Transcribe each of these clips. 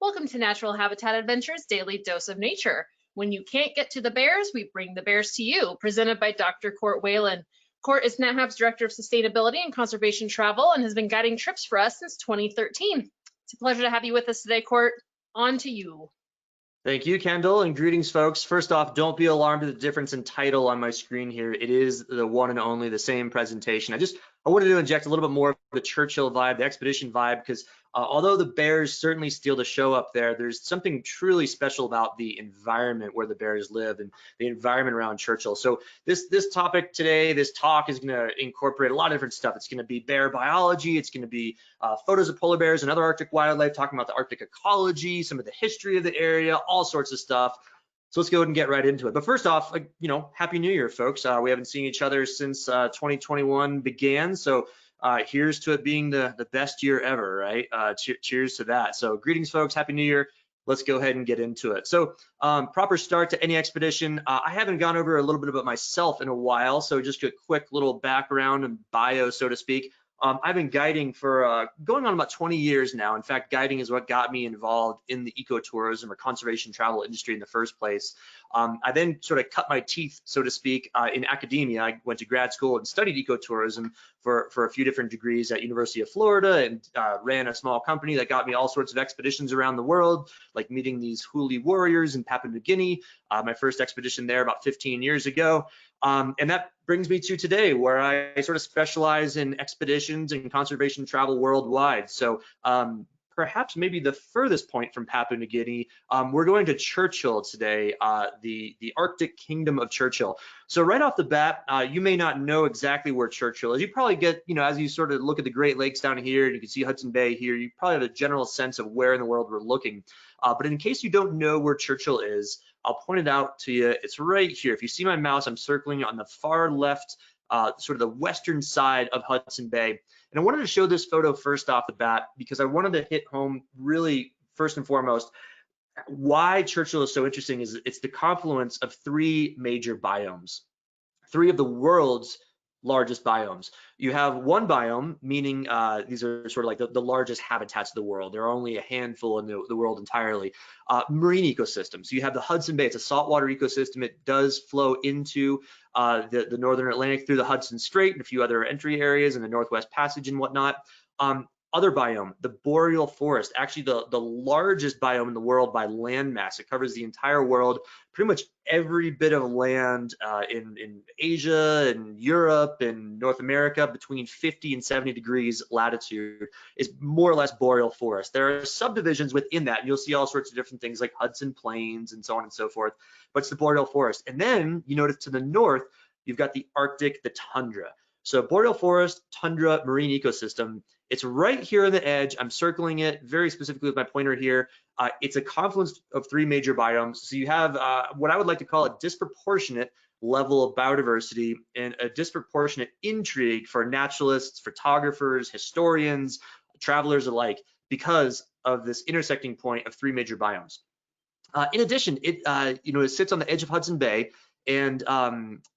Welcome to Natural Habitat Adventures Daily Dose of Nature. When you can't get to the bears, we bring the bears to you. Presented by Dr. Court Whelan. Court is NatHab's Director of Sustainability and Conservation Travel and has been guiding trips for us since 2013. It's a pleasure to have you with us today, Court. On to you. Thank you, Kendall, and greetings, folks. First off, don't be alarmed at the difference in title on my screen here. It is the one and only, the same presentation. I wanted to inject a little bit more of the Churchill vibe, the expedition vibe, because although the bears certainly steal the show up there, there's something truly special about the environment where the bears live and the environment around Churchill. So this topic today, this talk is going to incorporate a lot of different stuff. It's going to be bear biology. It's going to be photos of polar bears and other Arctic wildlife, talking about the Arctic ecology, some of the history of the area, all sorts of stuff. So let's go ahead and get right into it. But first off, Happy New Year, folks. We haven't seen each other since 2021 began. So here's to it being the best year ever, right? Cheers to that. So greetings, folks. Happy New Year. Let's go ahead and get into it. So proper start to any expedition. I haven't gone over a little bit about myself in a while. So just a quick little background and bio, so to speak. I've been guiding for going on about 20 years now. In fact, guiding is what got me involved in the ecotourism or conservation travel industry in the first place. I then sort of cut my teeth, so to speak, in academia. I went to grad school and studied ecotourism for a few different degrees at University of Florida and ran a small company that got me all sorts of expeditions around the world, like meeting these huli warriors in Papua New Guinea. My first expedition there about 15 years ago. And that brings me to today, where I sort of specialize in expeditions and conservation travel worldwide. So perhaps maybe the furthest point from Papua New Guinea, we're going to Churchill today, the Arctic Kingdom of Churchill. So right off the bat, you may not know exactly where Churchill is. You probably get, as you sort of look at the Great Lakes down here, and you can see Hudson Bay here, you probably have a general sense of where in the world we're looking. But in case you don't know where Churchill is, I'll point it out to you. It's right here. If you see my mouse, I'm circling on the far left, sort of the western side of Hudson Bay. And I wanted to show this photo first off the bat because I wanted to hit home really first and foremost why Churchill is so interesting is it's the confluence of three major biomes, three of the world's largest biomes. You have one biome, meaning these are sort of like the largest habitats of the world. There are only a handful in the world entirely. Marine ecosystems. So you have the Hudson Bay. It's a saltwater ecosystem. It does flow into the Northern Atlantic through the Hudson Strait and a few other entry areas and the Northwest Passage and whatnot. Other biome, the Boreal Forest, actually the largest biome in the world by land mass. It covers the entire world, pretty much every bit of land in Asia and Europe and North America between 50 and 70 degrees latitude is more or less Boreal Forest. There are subdivisions within that, and you'll see all sorts of different things like Hudson Plains and so on and so forth, but it's the Boreal Forest. And then you notice to the north, you've got the Arctic, the tundra. So Boreal Forest, tundra, marine ecosystem. It's right here on the edge. I'm circling it very specifically with my pointer here. It's a confluence of three major biomes. So you have what I would like to call a disproportionate level of biodiversity and a disproportionate intrigue for naturalists, photographers, historians, travelers alike, because of this intersecting point of three major biomes. In addition, it sits on the edge of Hudson Bay, and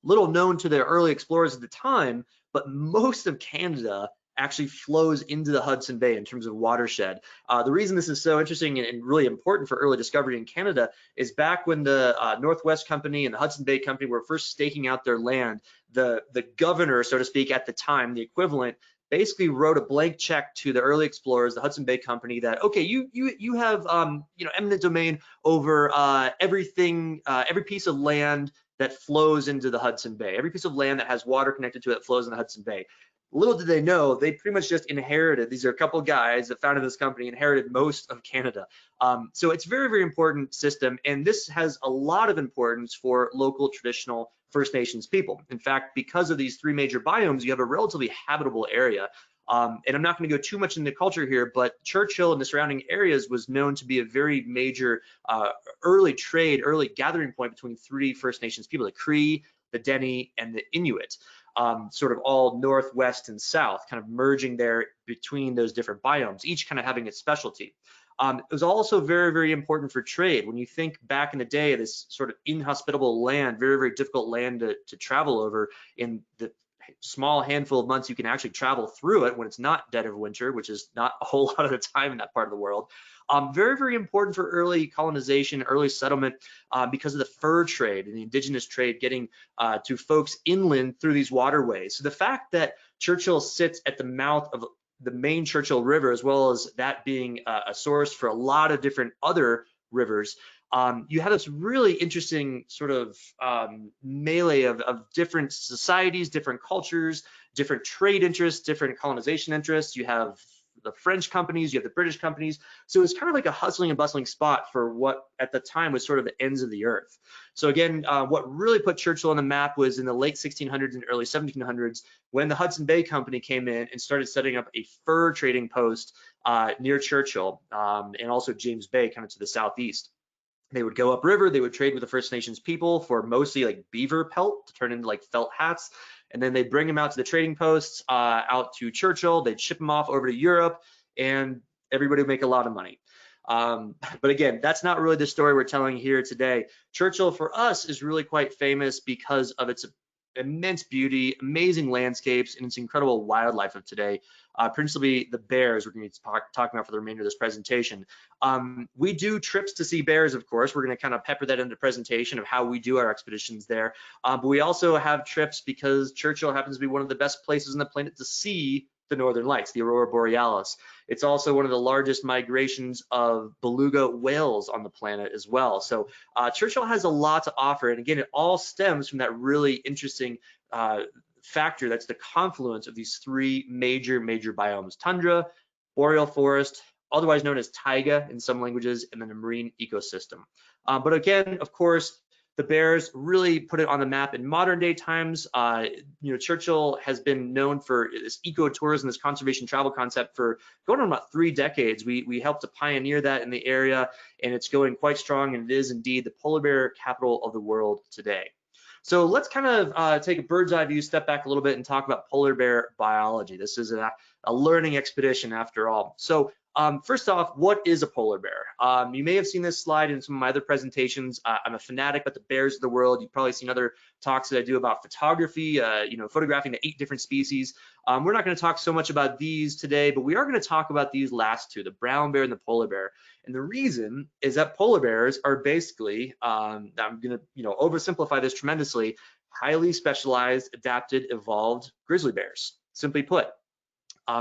little known to the early explorers at the time, but most of Canada actually flows into the Hudson Bay in terms of watershed. The reason this is so interesting and really important for early discovery in Canada is back when the Northwest Company and the Hudson Bay Company were first staking out their land, the governor, so to speak, at the time, the equivalent, basically wrote a blank check to the early explorers, the Hudson Bay Company, that okay, you have eminent domain over everything, every piece of land that flows into the Hudson Bay, every piece of land that has water connected to it flows in the Hudson Bay. Little did they know, they pretty much just inherited, these are a couple of guys that founded this company, inherited most of Canada. So it's very, very important system, and this has a lot of importance for local traditional First Nations people. In fact, because of these three major biomes, you have a relatively habitable area. And I'm not going to go too much into culture here, but Churchill and the surrounding areas was known to be a very major early gathering point between three First Nations people, the Cree, the Dene, and the Inuit. Sort of all north, west, and south, kind of merging there between those different biomes, each kind of having its specialty. It was also very, very important for trade. When you think back in the day, this sort of inhospitable land, very, very difficult land to travel over in the small handful of months you can actually travel through it when it's not dead of winter, which is not a whole lot of the time in that part of the world. Very, very important for early colonization, early settlement, because of the fur trade and the indigenous trade getting to folks inland through these waterways. So the fact that Churchill sits at the mouth of the main Churchill River, as well as that being a source for a lot of different other rivers, you have this really interesting sort of melee of different societies, different cultures, different trade interests, different colonization interests. You have the French companies, you have the British companies. So it's kind of like a hustling and bustling spot for what at the time was sort of the ends of the earth. So again, what really put Churchill on the map was in the late 1600s and early 1700s when the Hudson Bay Company came in and started setting up a fur trading post near Churchill and also James Bay, kind of to the southeast. They would go upriver, they would trade with the First Nations people for mostly like beaver pelt to turn into like felt hats. And then they'd bring them out to the trading posts, out to Churchill. They'd ship them off over to Europe, and everybody would make a lot of money. But again, that's not really the story we're telling here today. Churchill for us is really quite famous because of its immense beauty, amazing landscapes, and its incredible wildlife of today. Principally the bears we're going to be talking about for the remainder of this presentation. We do trips to see bears, of course. We're going to kind of pepper that into the presentation of how we do our expeditions there. But we also have trips because Churchill happens to be one of the best places on the planet to see the northern lights, the aurora borealis. It's also one of the largest migrations of beluga whales on the planet as well. So Churchill has a lot to offer. And again, it all stems from that really interesting factor that's the confluence of these three major biomes: tundra, boreal forest, otherwise known as taiga in some languages, and then a marine ecosystem. But again, of course, the bears really put it on the map in modern day times. Churchill has been known for this ecotourism, this conservation travel concept for going on about 3 decades. We helped to pioneer that in the area, and it's going quite strong, and it is indeed the polar bear capital of the world today. So let's kind of take a bird's eye view, step back a little bit, and talk about polar bear biology. This is a learning expedition after all. So first off, what is a polar bear? You may have seen this slide in some of my other presentations. I'm a fanatic about the bears of the world. You've probably seen other talks that I do about photography, photographing the 8 different species. We're not going to talk so much about these today, but we are going to talk about these last 2, the brown bear and the polar bear. And the reason is that polar bears are basically, I'm going to oversimplify this tremendously, highly specialized, adapted, evolved grizzly bears. Simply put,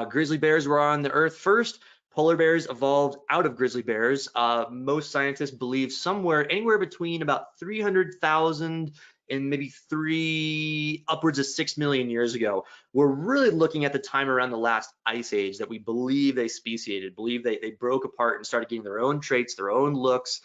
grizzly bears were on the earth first. Polar bears evolved out of grizzly bears. Most scientists believe anywhere between about 300,000 and maybe upwards of 6 million years ago. We're really looking at the time around the last ice age that we believe they speciated, believe they broke apart and started getting their own traits, their own looks.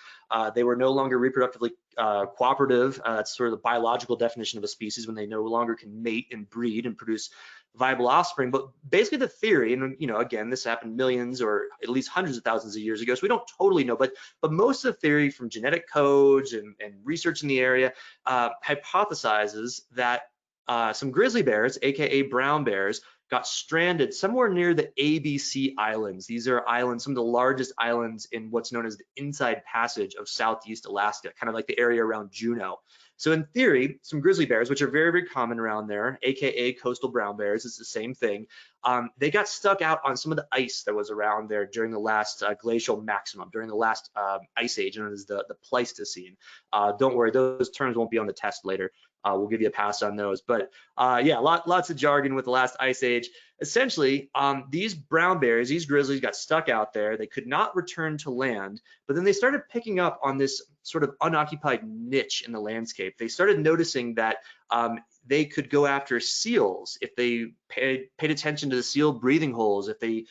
They were no longer reproductively cooperative. That's sort of the biological definition of a species, when they no longer can mate and breed and produce viable offspring. But basically the theory, and again, this happened millions or at least hundreds of thousands of years ago, so we don't totally know, but most of the theory from genetic codes and research in the area hypothesizes that some grizzly bears, aka brown bears, got stranded somewhere near the ABC Islands. These are islands, some of the largest islands in what's known as the Inside Passage of Southeast Alaska, kind of like the area around Juneau. So in theory, some grizzly bears, which are very, very common around there, aka coastal brown bears, it's the same thing. They got stuck out on some of the ice that was around there during the last glacial maximum, during the last ice age, known as the Pleistocene. Don't worry, those terms won't be on the test later. We'll give you a pass on those. But yeah, lots of jargon with the last ice age. Essentially, these brown bears, these grizzlies got stuck out there. They could not return to land, but then they started picking up on this sort of unoccupied niche in the landscape. They started noticing that they could go after seals if they paid attention to the seal breathing holes, if they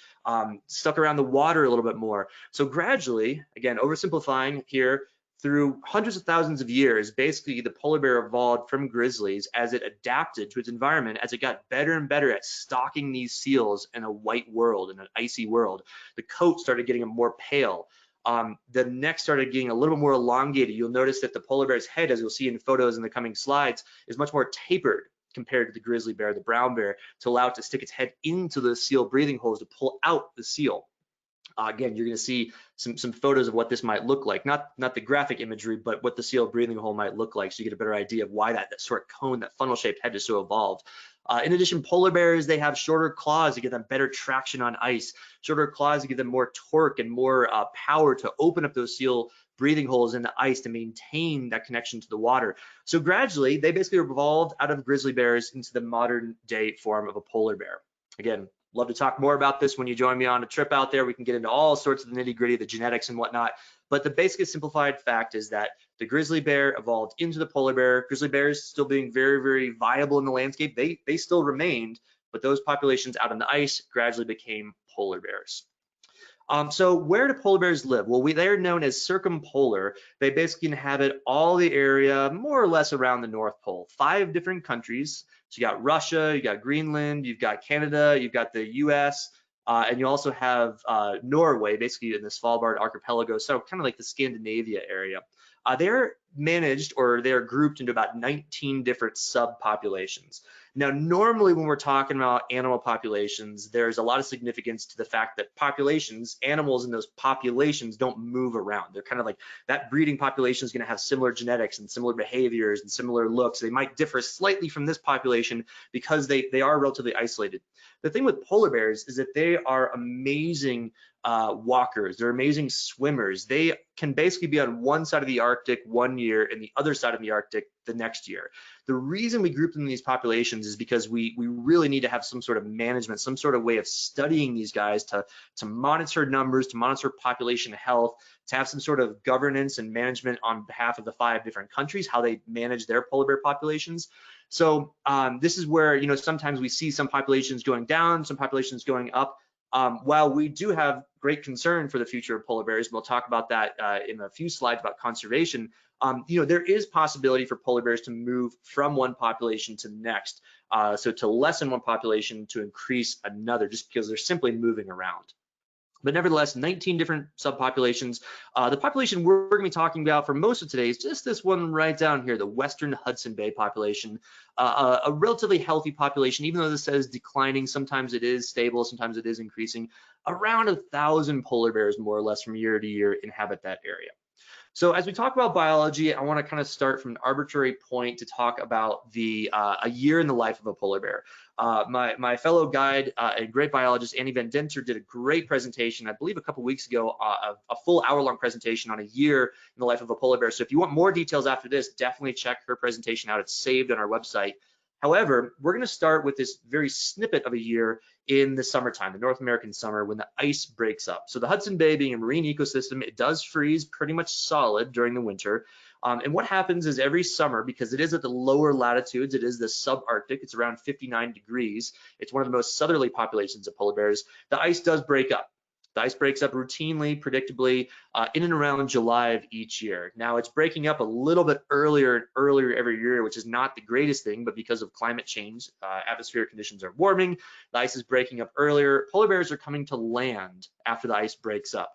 stuck around the water a little bit more. So gradually, again, oversimplifying here, through hundreds of thousands of years, basically the polar bear evolved from grizzlies as it adapted to its environment, as it got better and better at stalking these seals in a white world, in an icy world. The coat started getting more pale. The neck started getting a little bit more elongated. You'll notice that the polar bear's head, as you'll see in photos in the coming slides, is much more tapered compared to the grizzly bear, the brown bear, to allow it to stick its head into the seal breathing holes to pull out the seal. Again, you're going to see some photos of what this might look like, not the graphic imagery, but what the seal breathing hole might look like, so you get a better idea of why that sort of cone, that funnel-shaped head is so evolved. In addition, polar bears, they have shorter claws to give them better traction on ice, shorter claws to give them more torque and more power to open up those seal breathing holes in the ice to maintain that connection to the water. So gradually, they basically evolved out of grizzly bears into the modern day form of a polar bear. Again, love to talk more about this when you join me on a trip out there. We can get into all sorts of the nitty gritty, the genetics and whatnot. But the basic simplified fact is that the grizzly bear evolved into the polar bear. Grizzly bears still being very, very viable in the landscape. They still remained, but those populations out on the ice gradually became polar bears. So where do polar bears live? Well, they're known as circumpolar. They basically inhabit all the area more or less around the North Pole. 5 different countries. So you got Russia, you got Greenland, you've got Canada, you've got the US, and you also have Norway, basically in the Svalbard archipelago, so kind of like the Scandinavia area. They're managed, or they're grouped into about 19 different subpopulations. Now, normally when we're talking about animal populations, there's a lot of significance to the fact that populations, animals in those populations don't move around. They're kind of like that breeding population is going to have similar genetics and similar behaviors and similar looks. They might differ slightly from this population because they are relatively isolated. The thing with polar bears is that they are amazing walkers. They're amazing swimmers. They can basically be on one side of the Arctic one year and the other side of the Arctic the next year. The reason we group them in these populations is because we really need to have some sort of management, some sort of way of studying these guys to monitor numbers, to monitor population health, to have some sort of governance and management on behalf of the 5 different countries, how they manage their polar bear populations. So this is where, you know, sometimes we see some populations going down, some populations going up. While we do have great concern for the future of polar bears, we'll talk about that in a few slides about conservation, you know, there is possibility for polar bears to move from one population to the next. So to lessen one population to increase another, just because they're simply moving around. But nevertheless, 19 different subpopulations. The population we're going to be talking about for most of today is just this one right down here, the Western Hudson Bay population. A relatively healthy population, even though this says declining, sometimes it is stable, sometimes it is increasing. Around 1,000 polar bears, more or less, from year to year inhabit that area. So as we talk about biology, I want to kind of start from an arbitrary point to talk about the a year in the life of a polar bear. My fellow guide and great biologist, Annie Van Denter, did a great presentation, I believe a couple weeks ago, a full hour-long presentation on a year in the life of a polar bear. So if you want more details after this, definitely check her presentation out. It's saved on our website. However, we're going to start with this very snippet of a year in the summertime, the North American summer, when the ice breaks up. So the Hudson Bay, being a marine ecosystem, it does freeze pretty much solid during the winter. And what happens is every summer, because it is at the lower latitudes, it is the subarctic, it's around 59 degrees. It's one of the most southerly populations of polar bears. The ice does break up. The ice breaks up routinely, predictably, in and around July of each year. Now, it's breaking up a little bit earlier and earlier every year, which is not the greatest thing, but because of climate change, atmospheric conditions are warming, the ice is breaking up earlier. Polar bears are coming to land after the ice breaks up.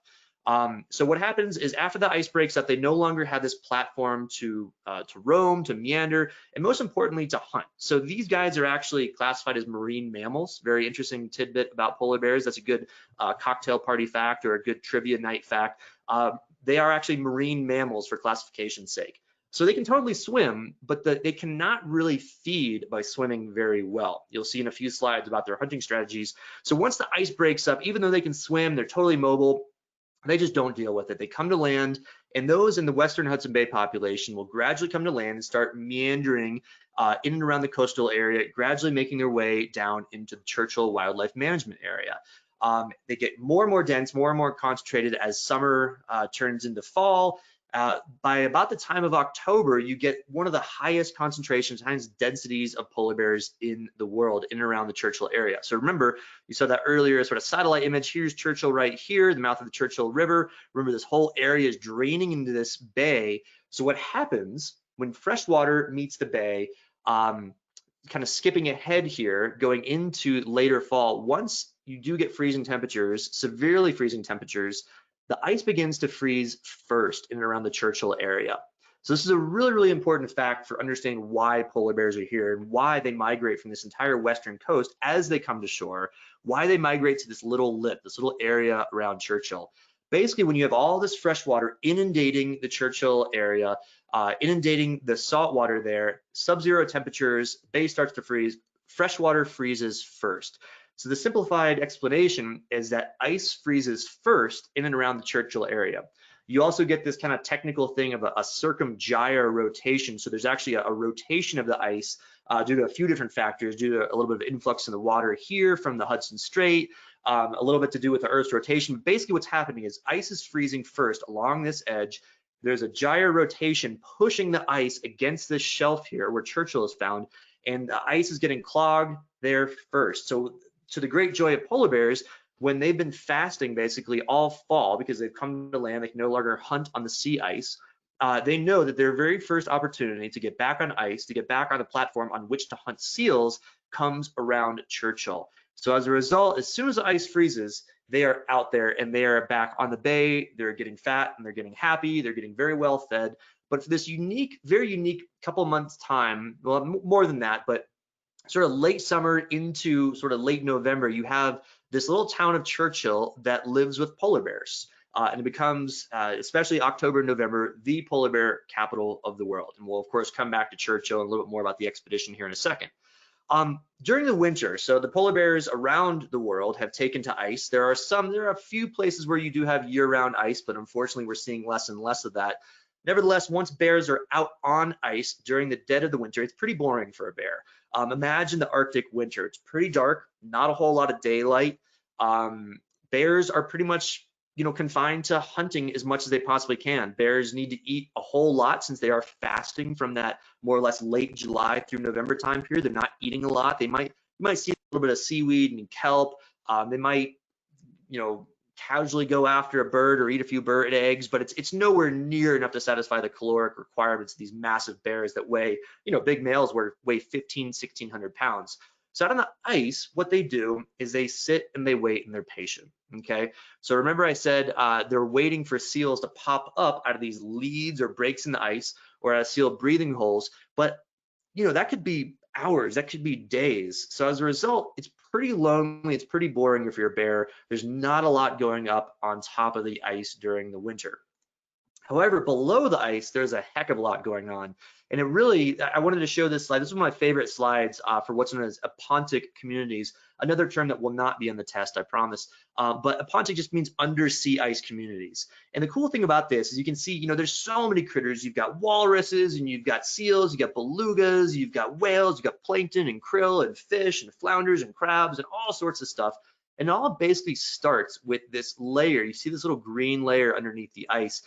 So what happens is after the ice breaks up, they no longer have this platform to roam, to meander, and most importantly, to hunt. So these guys are actually classified as marine mammals. Very interesting tidbit about polar bears. That's a good cocktail party fact or a good trivia night fact. They are actually marine mammals for classification's sake. So they can totally swim, but they cannot really feed by swimming very well. You'll see in a few slides about their hunting strategies. So once the ice breaks up, even though they can swim, they're totally mobile, they just don't deal with it. They come to land, and those in the Western Hudson Bay population will gradually come to land and start meandering in and around the coastal area, gradually making their way down into the Churchill Wildlife Management Area. They get more and more dense, more and more concentrated as summer turns into fall. By about the time of October, you get one of the highest concentrations, highest densities of polar bears in the world, in and around the Churchill area. So remember, you saw that earlier sort of satellite image. Here's Churchill right here, the mouth of the Churchill River. Remember, this whole area is draining into this bay. So what happens when fresh water meets the bay, kind of skipping ahead here, going into later fall, once you do get freezing temperatures, severely freezing temperatures, the ice begins to freeze first in and around the Churchill area. So this is a really, really important fact for understanding why polar bears are here and why they migrate from this entire western coast as they come to shore, why they migrate to this little lip, this little area around Churchill. Basically, when you have all this fresh water inundating the Churchill area, inundating the salt water there, sub-zero temperatures, bay starts to freeze, freshwater freezes first. So the simplified explanation is that ice freezes first in and around the Churchill area. You also get this kind of technical thing of a circumgyre rotation. So there's actually a rotation of the ice due to a few different factors, due to a little bit of influx in the water here from the Hudson Strait, a little bit to do with the Earth's rotation. But basically what's happening is ice is freezing first along this edge. There's a gyre rotation pushing the ice against this shelf here where Churchill is found, and the ice is getting clogged there first. So to the great joy of polar bears, when they've been fasting basically all fall because they've come to land, they can no longer hunt on the sea ice, they know that their very first opportunity to get back on ice, to get back on a platform on which to hunt seals, comes around Churchill. So as a result, as soon as the ice freezes, they are out there and they are back on the bay. They're getting fat and they're getting happy. They're getting very well fed. But for this unique, very unique couple months time, well, more than that, but sort of late summer into sort of late November, you have this little town of Churchill that lives with polar bears. And it becomes, especially October and November, the polar bear capital of the world. And we'll, of course, come back to Churchill and a little bit more about the expedition here in a second. During the winter, so the polar bears around the world have taken to ice. There are a few places where you do have year-round ice, but unfortunately we're seeing less and less of that. Nevertheless, once bears are out on ice during the dead of the winter, it's pretty boring for a bear. Imagine the Arctic winter. It's pretty dark, not a whole lot of daylight. Bears are pretty much, confined to hunting as much as they possibly can. Bears need to eat a whole lot since they are fasting from that more or less late July through November time period. They're not eating a lot. You might see a little bit of seaweed and kelp. They might, casually go after a bird or eat a few bird eggs, but it's nowhere near enough to satisfy the caloric requirements of these massive bears that weigh, big males weigh 1,600 pounds. So out on the ice, what they do is they sit and they wait and they're patient, okay? So remember I said they're waiting for seals to pop up out of these leads or breaks in the ice or out of seal breathing holes, but that could be hours, that could be days. So as a result, it's pretty lonely, it's pretty boring if you're a bear. There's not a lot going up on top of the ice during the winter. However, below the ice, there's a heck of a lot going on. And it really, I wanted to show this slide. This is one of my favorite slides for what's known as Pontic Communities, another term that will not be in the test, I promise. But Pontic just means undersea ice communities. And the cool thing about this is you can see, there's so many critters. You've got walruses and you've got seals, you've got belugas, you've got whales, you've got plankton and krill and fish and flounders and crabs and all sorts of stuff. And it all basically starts with this layer. You see this little green layer underneath the ice.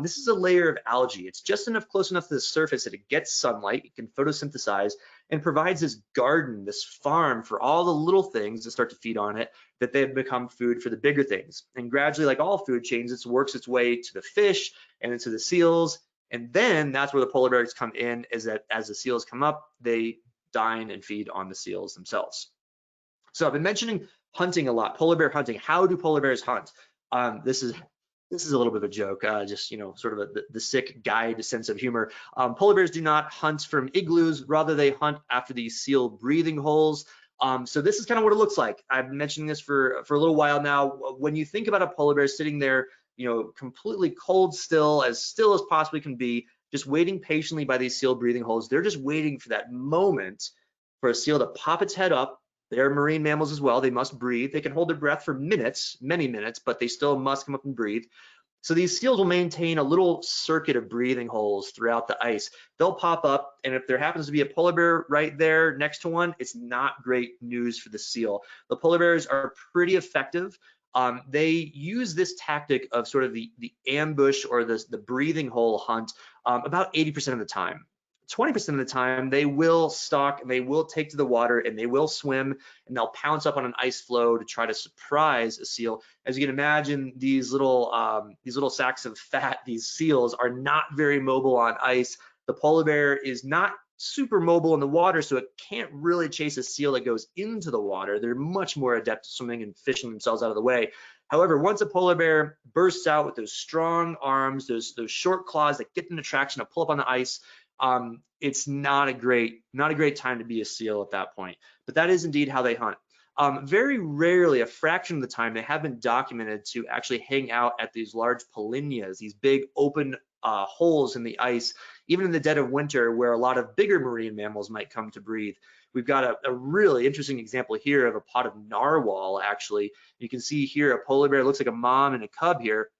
This is a layer of algae. It's just close enough to the surface that it gets sunlight, it can photosynthesize, and provides this garden, this farm for all the little things that start to feed on it, that they become food for the bigger things. And gradually, like all food chains, it works its way to the fish and into the seals. And then that's where the polar bears come in, is that as the seals come up, they dine and feed on the seals themselves. So I've been mentioning hunting a lot, polar bear hunting. How do polar bears hunt? This is a little bit of a joke, just, sort of the sick guide sense of humor. Polar bears do not hunt from igloos, rather they hunt after these seal breathing holes. So this is kind of what it looks like. I've been mentioning this for a little while now. When you think about a polar bear sitting there, completely cold still as possibly can be, just waiting patiently by these seal breathing holes, they're just waiting for that moment for a seal to pop its head up. They're marine mammals as well. They must breathe. They can hold their breath for minutes, many minutes, but they still must come up and breathe. So these seals will maintain a little circuit of breathing holes throughout the ice. They'll pop up, and if there happens to be a polar bear right there next to one, it's not great news for the seal. The polar bears are pretty effective. They use this tactic of sort of the ambush or the breathing hole hunt about 80% of the time. 20% of the time, they will stalk and they will take to the water and they will swim and they'll pounce up on an ice floe to try to surprise a seal. As you can imagine, these little sacks of fat, these seals, are not very mobile on ice. The polar bear is not super mobile in the water, so it can't really chase a seal that goes into the water. They're much more adept at swimming and fishing themselves out of the way. However, once a polar bear bursts out with those strong arms, those short claws that get them to traction to pull up on the ice, it's not a great time to be a seal at that point. But that is indeed how they hunt. Very rarely, a fraction of the time, they have been documented to actually hang out at these large polynyas, these big open holes in the ice, even in the dead of winter, where a lot of bigger marine mammals might come to breathe. we've got a really interesting example here of a pod of narwhal, actually. You can see here a polar bear, looks like a mom and a cub here,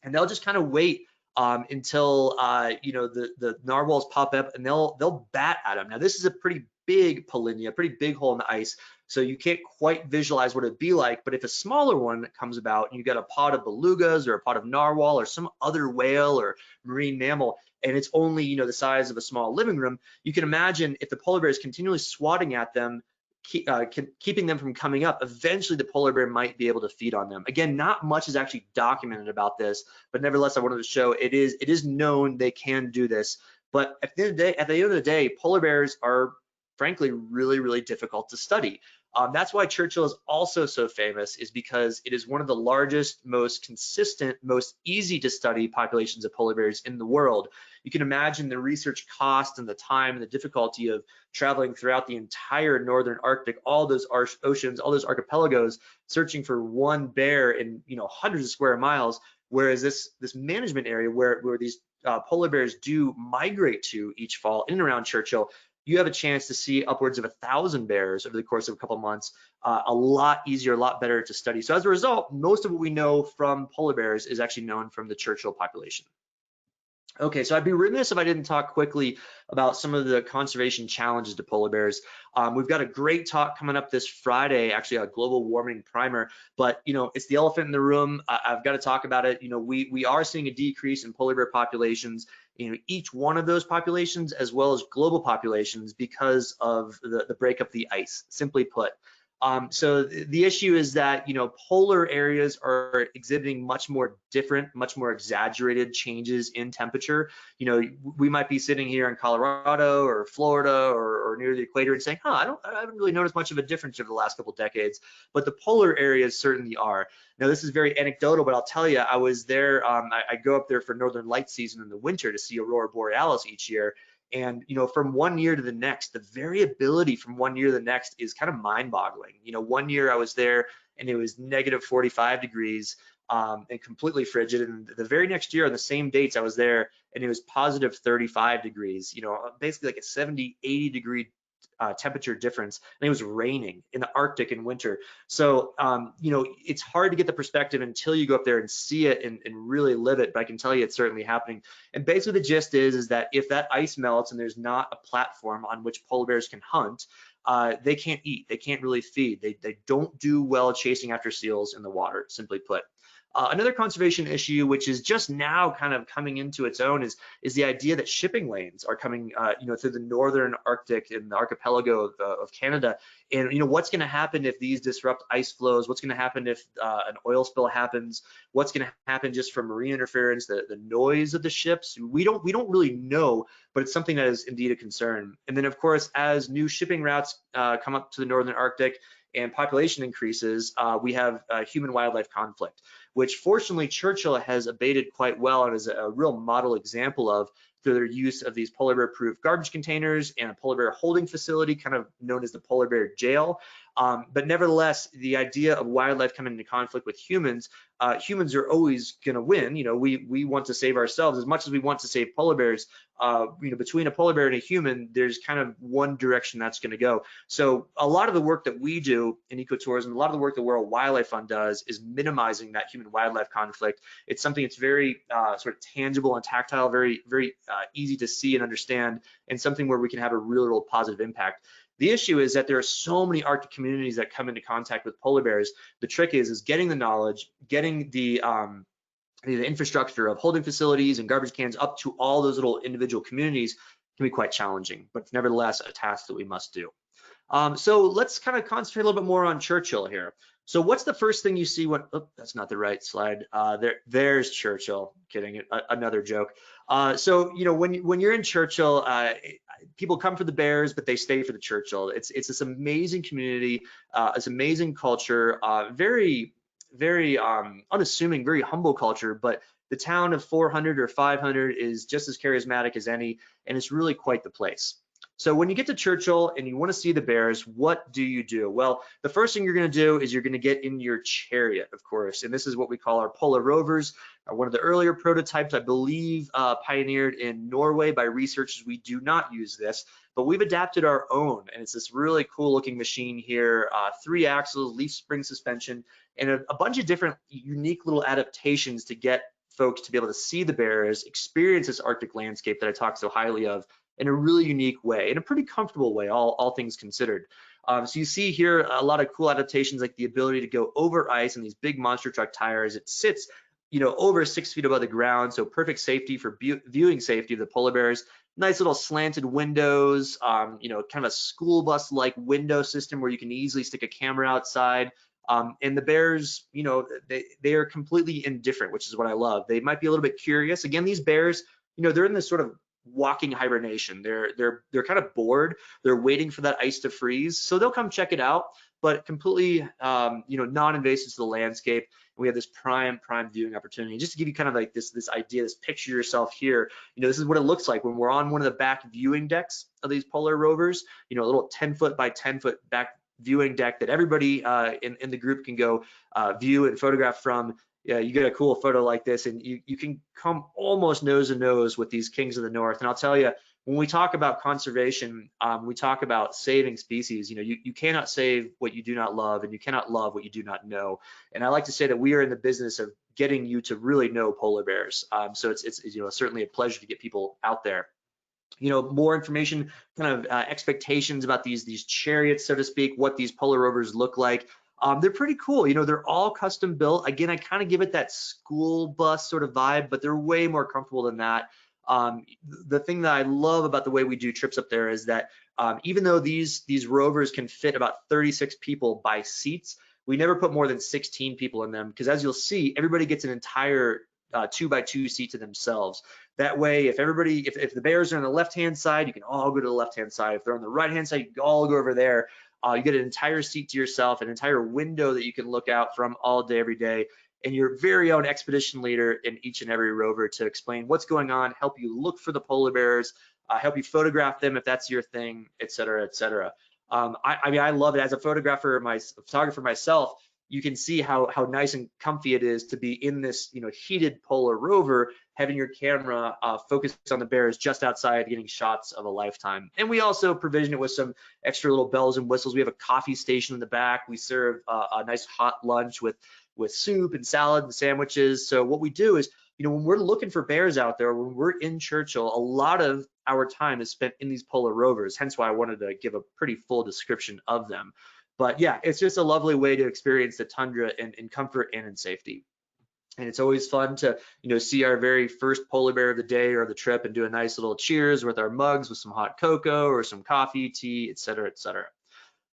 and they'll just kind of wait until the narwhals pop up, and they'll bat at them. Now this is a pretty big polynya, pretty big hole in the ice, so you can't quite visualize what it'd be like. But if a smaller one comes about and you got a pod of belugas or a pod of narwhal or some other whale or marine mammal, and it's only the size of a small living room, you can imagine if the polar bear is continually swatting at them, keeping them from coming up, eventually the polar bear might be able to feed on them. Again, not much is actually documented about this, but nevertheless, I wanted to show it is known they can do this. But at the end of the day, polar bears are frankly really, really difficult to study. That's why Churchill is also so famous, is because it is one of the largest, most consistent, most easy to study populations of polar bears in the world. You can imagine the research cost and the time and the difficulty of traveling throughout the entire northern Arctic, all those oceans, all those archipelagos, searching for one bear in hundreds of square miles. Whereas this management area where these polar bears do migrate to each fall in and around Churchill, you have a chance to see upwards of 1,000 bears over the course of a couple months. A lot easier, a lot better to study. So as a result, most of what we know from polar bears is actually known from the Churchill population. Okay, so I'd be remiss if I didn't talk quickly about some of the conservation challenges to polar bears. We've got a great talk coming up this Friday, actually a global warming primer, but it's the elephant in the room. I've got to talk about it. We are seeing a decrease in polar bear populations, each one of those populations as well as global populations because of the breakup of the ice, simply put. So the issue is that, polar areas are exhibiting much more different, much more exaggerated changes in temperature. We might be sitting here in Colorado or Florida or near the equator and saying, I haven't really noticed much of a difference over the last couple of decades, but the polar areas certainly are. Now, this is very anecdotal, but I'll tell you, I was there, I go up there for Northern Light season in the winter to see Aurora Borealis each year. And from one year to the next, the variability from one year to the next is kind of mind-boggling. One year I was there and it was negative 45 degrees and completely frigid. And the very next year on the same dates I was there and it was positive 35 degrees, basically like a 70, 80 degree temperature difference, and it was raining in the Arctic in winter. So, it's hard to get the perspective until you go up there and see it and really live it, but I can tell you it's certainly happening. And basically the gist is that if that ice melts and there's not a platform on which polar bears can hunt, they can't eat, they can't really feed, they don't do well chasing after seals in the water, simply put. Another conservation issue, which is just now kind of coming into its own, is the idea that shipping lanes are coming, through the northern Arctic and the archipelago of Canada. And what's going to happen if these disrupt ice flows? What's going to happen if an oil spill happens? What's going to happen just from marine interference? The noise of the ships? We don't really know, but it's something that is indeed a concern. And then, of course, as new shipping routes come up to the northern Arctic and population increases, we have human-wildlife conflict, which fortunately Churchill has abated quite well and is a real model example of through their use of these polar bear proof garbage containers and a polar bear holding facility, kind of known as the polar bear jail. But nevertheless, the idea of wildlife coming into conflict with humans, humans are always going to win. We want to save ourselves as much as we want to save polar bears. Between a polar bear and a human, there's kind of one direction that's going to go. So a lot of the work that we do in ecotourism, a lot of the work the World Wildlife Fund does is minimizing that human-wildlife conflict. It's something that's very sort of tangible and tactile, very, very easy to see and understand, and something where we can have a real positive impact. The issue is that there are so many Arctic communities that come into contact with polar bears. The trick is getting the knowledge, getting the infrastructure of holding facilities and garbage cans up to all those little individual communities can be quite challenging, but it's nevertheless a task that we must do. So let's kind of concentrate a little bit more on Churchill here. So what's the first thing you see when, oh, that's not the right slide. There's Churchill, kidding, another joke. So, when you're in Churchill, people come for the bears, but they stay for the Churchill. It's this amazing community, this amazing culture, very unassuming, very humble culture, but the town of 400 or 500 is just as charismatic as any, and it's really quite the place. So when you get to Churchill and you want to see the bears, what do you do? Well, the first thing you're going to do is you're going to get in your chariot, of course, and this is what we call our polar rovers. One of the earlier prototypes, I believe, pioneered in Norway by researchers. We do not use this, but we've adapted our own, and it's this really cool looking machine here, 3 axles, leaf spring suspension, and a bunch of different unique little adaptations to get folks to be able to see the bears, experience this Arctic landscape that I talk so highly of in a really unique way, in a pretty comfortable way, all things considered. So you see here a lot of cool adaptations, like the ability to go over ice on these big monster truck tires. It sits, over 6 feet above the ground, so perfect safety for viewing safety of the polar bears. Nice little slanted windows, kind of a school bus-like window system where you can easily stick a camera outside. And the bears, they are completely indifferent, which is what I love. They might be a little bit curious. Again, these bears, they're in this sort of walking hibernation. They're kind of bored. They're waiting for that ice to freeze, so they'll come check it out, but completely, non-invasive to the landscape. We have this prime viewing opportunity. Just to give you kind of like this idea, this picture yourself here. This is what it looks like when we're on one of the back viewing decks of these polar rovers. A little 10-foot by 10-foot back viewing deck that everybody in the group can go view and photograph from. Yeah, you get a cool photo like this, and you can come almost nose to nose with these kings of the north. And I'll tell you, when we talk about conservation, we talk about saving species. You cannot save what you do not love, and you cannot love what you do not know. And I like to say that we are in the business of getting you to really know polar bears. So it's certainly a pleasure to get people out there. More information, kind of expectations about these chariots, so to speak, what these polar rovers look like. They're pretty cool. They're all custom built. Again, I kind of give it that school bus sort of vibe, but they're way more comfortable than that. The thing that I love about the way we do trips up there is that even though these rovers can fit about 36 people by seats, we never put more than 16 people in them, because as you'll see, everybody gets an entire 2x2 seat to themselves. That way, if the bears are on the left-hand side, you can all go to the left-hand side. If they're on the right-hand side, you can all go over there. You get an entire seat to yourself, an entire window that you can look out from all day, every day, and your very own expedition leader in each and every rover to explain what's going on, help you look for the polar bears, help you photograph them if that's your thing, et cetera, et cetera. I love it. As a photographer myself, you can see how nice and comfy it is to be in this heated polar rover, having your camera focused on the bears just outside, getting shots of a lifetime. And we also provision it with some extra little bells and whistles. We have a coffee station in the back. We serve a nice hot lunch with soup and salad and sandwiches. So what we do is, when we're looking for bears out there, when we're in Churchill, a lot of our time is spent in these polar rovers. Hence why I wanted to give a pretty full description of them. But yeah, it's just a lovely way to experience the tundra in comfort and in safety. And it's always fun to, see our very first polar bear of the day or the trip and do a nice little cheers with our mugs with some hot cocoa or some coffee, tea, et cetera, et cetera.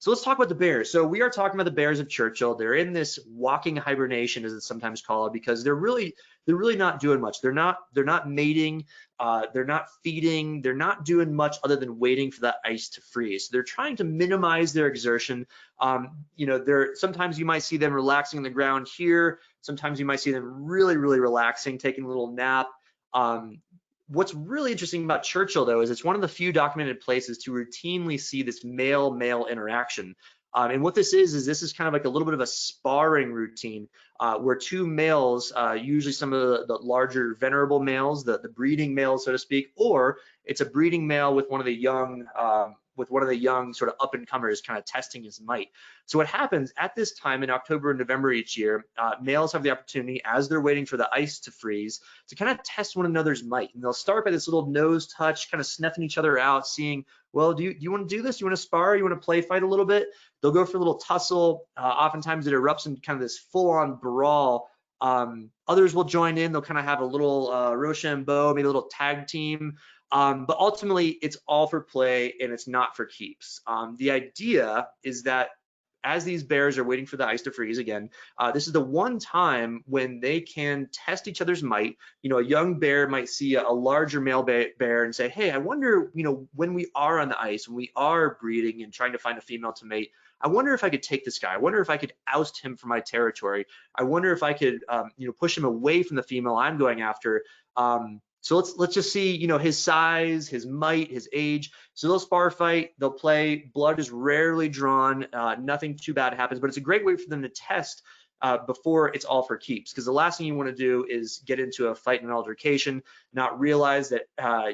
So let's talk about the bears. So we are talking about the Bears of Churchill. They're in this walking hibernation, as it's sometimes called, because they're really not doing much. They're not mating, they're not feeding, they're not doing much other than waiting for that ice to freeze. So they're trying to minimize their exertion. Sometimes you might see them relaxing on the ground here. Sometimes you might see them really relaxing, taking a little nap. What's really interesting about Churchill, though, is it's one of the few documented places to routinely see this male-male interaction. And what this is kind of like a little bit of a sparring routine where two males, usually some of the larger venerable males, the breeding males, so to speak, or it's a breeding male with one of the young sort of up-and-comers kind of testing his might. So what happens at this time in October and November each year, males have the opportunity, as they're waiting for the ice to freeze, to kind of test one another's might. And they'll start by this little nose touch, kind of sniffing each other out, seeing, well, do you want to do this? Do you want to spar? You want to play fight a little bit? They'll go for a little tussle. Oftentimes it erupts in kind of this full-on brawl. Others will join in. They'll kind of have a little Rochambeau, maybe a little tag team. But ultimately, it's all for play and it's not for keeps. The idea is that as these bears are waiting for the ice to freeze again, this is the one time when they can test each other's might. A young bear might see a larger male bear and say, hey, I wonder, when we are on the ice, when we are breeding and trying to find a female to mate, I wonder if I could take this guy. I wonder if I could oust him from my territory. I wonder if I could, push him away from the female I'm going after. So let's just see, you know, his size, his might, his age. So they'll spar fight, they'll play. Blood is rarely drawn. Nothing too bad happens, but it's a great way for them to test before it's all for keeps. Because the last thing you want to do is get into a fight and an altercation, not realize that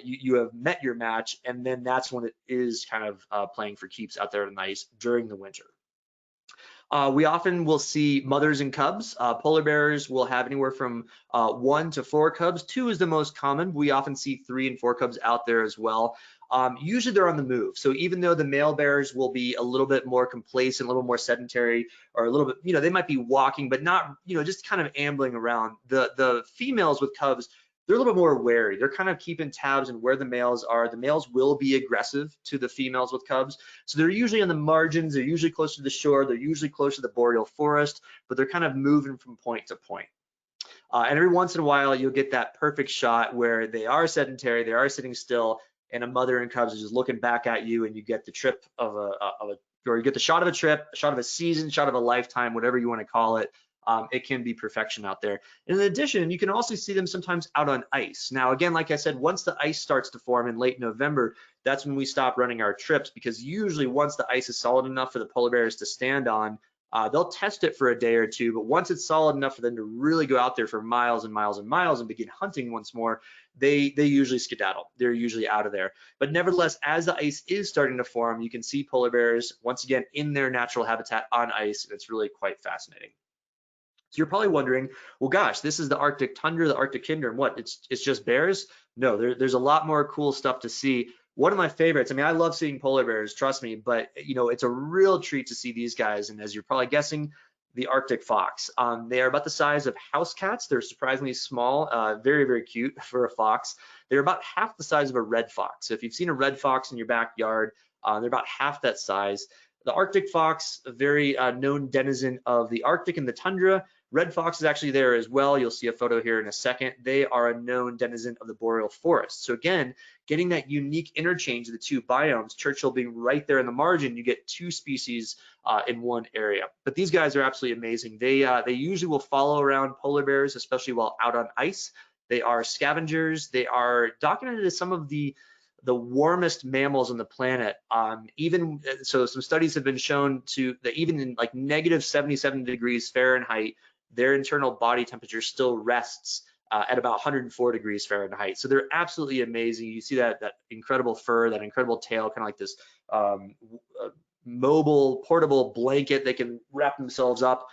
you have met your match, and then that's when it is kind of playing for keeps out there on the ice during the winter. We often will see mothers and cubs. Polar bears will have anywhere from 1 to 4 cubs. 2 is the most common. We often see 3 and 4 cubs out there as well. Usually they're on the move. So even though the male bears will be a little bit more complacent, a little more sedentary, or a little bit, you know, they might be walking, but not, you know, just kind of ambling around. The females with cubs, they're a little bit more wary. They're kind of keeping tabs on where the males are. The males will be aggressive to the females with cubs. So they're usually on the margins. They're usually close to the shore. They're usually close to the Boreal Forest, but they're kind of moving from point to point. And every once in a while, you'll get that perfect shot where they are sedentary, they are sitting still, and a mother and cubs are just looking back at you, and you get the trip of or you get the shot of a trip, a shot of a season, shot of a lifetime, whatever you want to call it. It can be perfection out there. And in addition, you can also see them sometimes out on ice. Now, again, like I said, once the ice starts to form in late November, that's when we stop running our trips, because usually once the ice is solid enough for the polar bears to stand on, they'll test it for a day or two, but once it's solid enough for them to really go out there for miles and miles and miles and begin hunting once more, they usually skedaddle. They're usually out of there. But nevertheless, as the ice is starting to form, you can see polar bears once again in their natural habitat on ice, and it's really quite fascinating. So you're probably wondering, well, gosh, this is the Arctic tundra, the Arctic tundra, and what? It's just bears? No, there's a lot more cool stuff to see. One of my favorites, I mean, I love seeing polar bears, trust me, but you know, it's a real treat to see these guys. And as you're probably guessing, the Arctic fox. They are about the size of house cats. They're surprisingly small, very, very cute for a fox. They're about half the size of a red fox. So if you've seen a red fox in your backyard, they're about half that size. The Arctic fox, a very known denizen of the Arctic and the tundra. Red fox is actually there as well. You'll see a photo here in a second. They are a known denizen of the Boreal Forest. So again, getting that unique interchange of the two biomes, Churchill being right there in the margin, you get 2 species in one area. But these guys are absolutely amazing. They usually will follow around polar bears, especially while out on ice. They are scavengers. They are documented as some of the warmest mammals on the planet. Even so, some studies have been shown that even in like negative 77 degrees Fahrenheit, their internal body temperature still rests at about 104 degrees Fahrenheit. So they're absolutely amazing. You see that incredible fur, that incredible tail, kind of like this mobile, portable blanket. They can wrap themselves up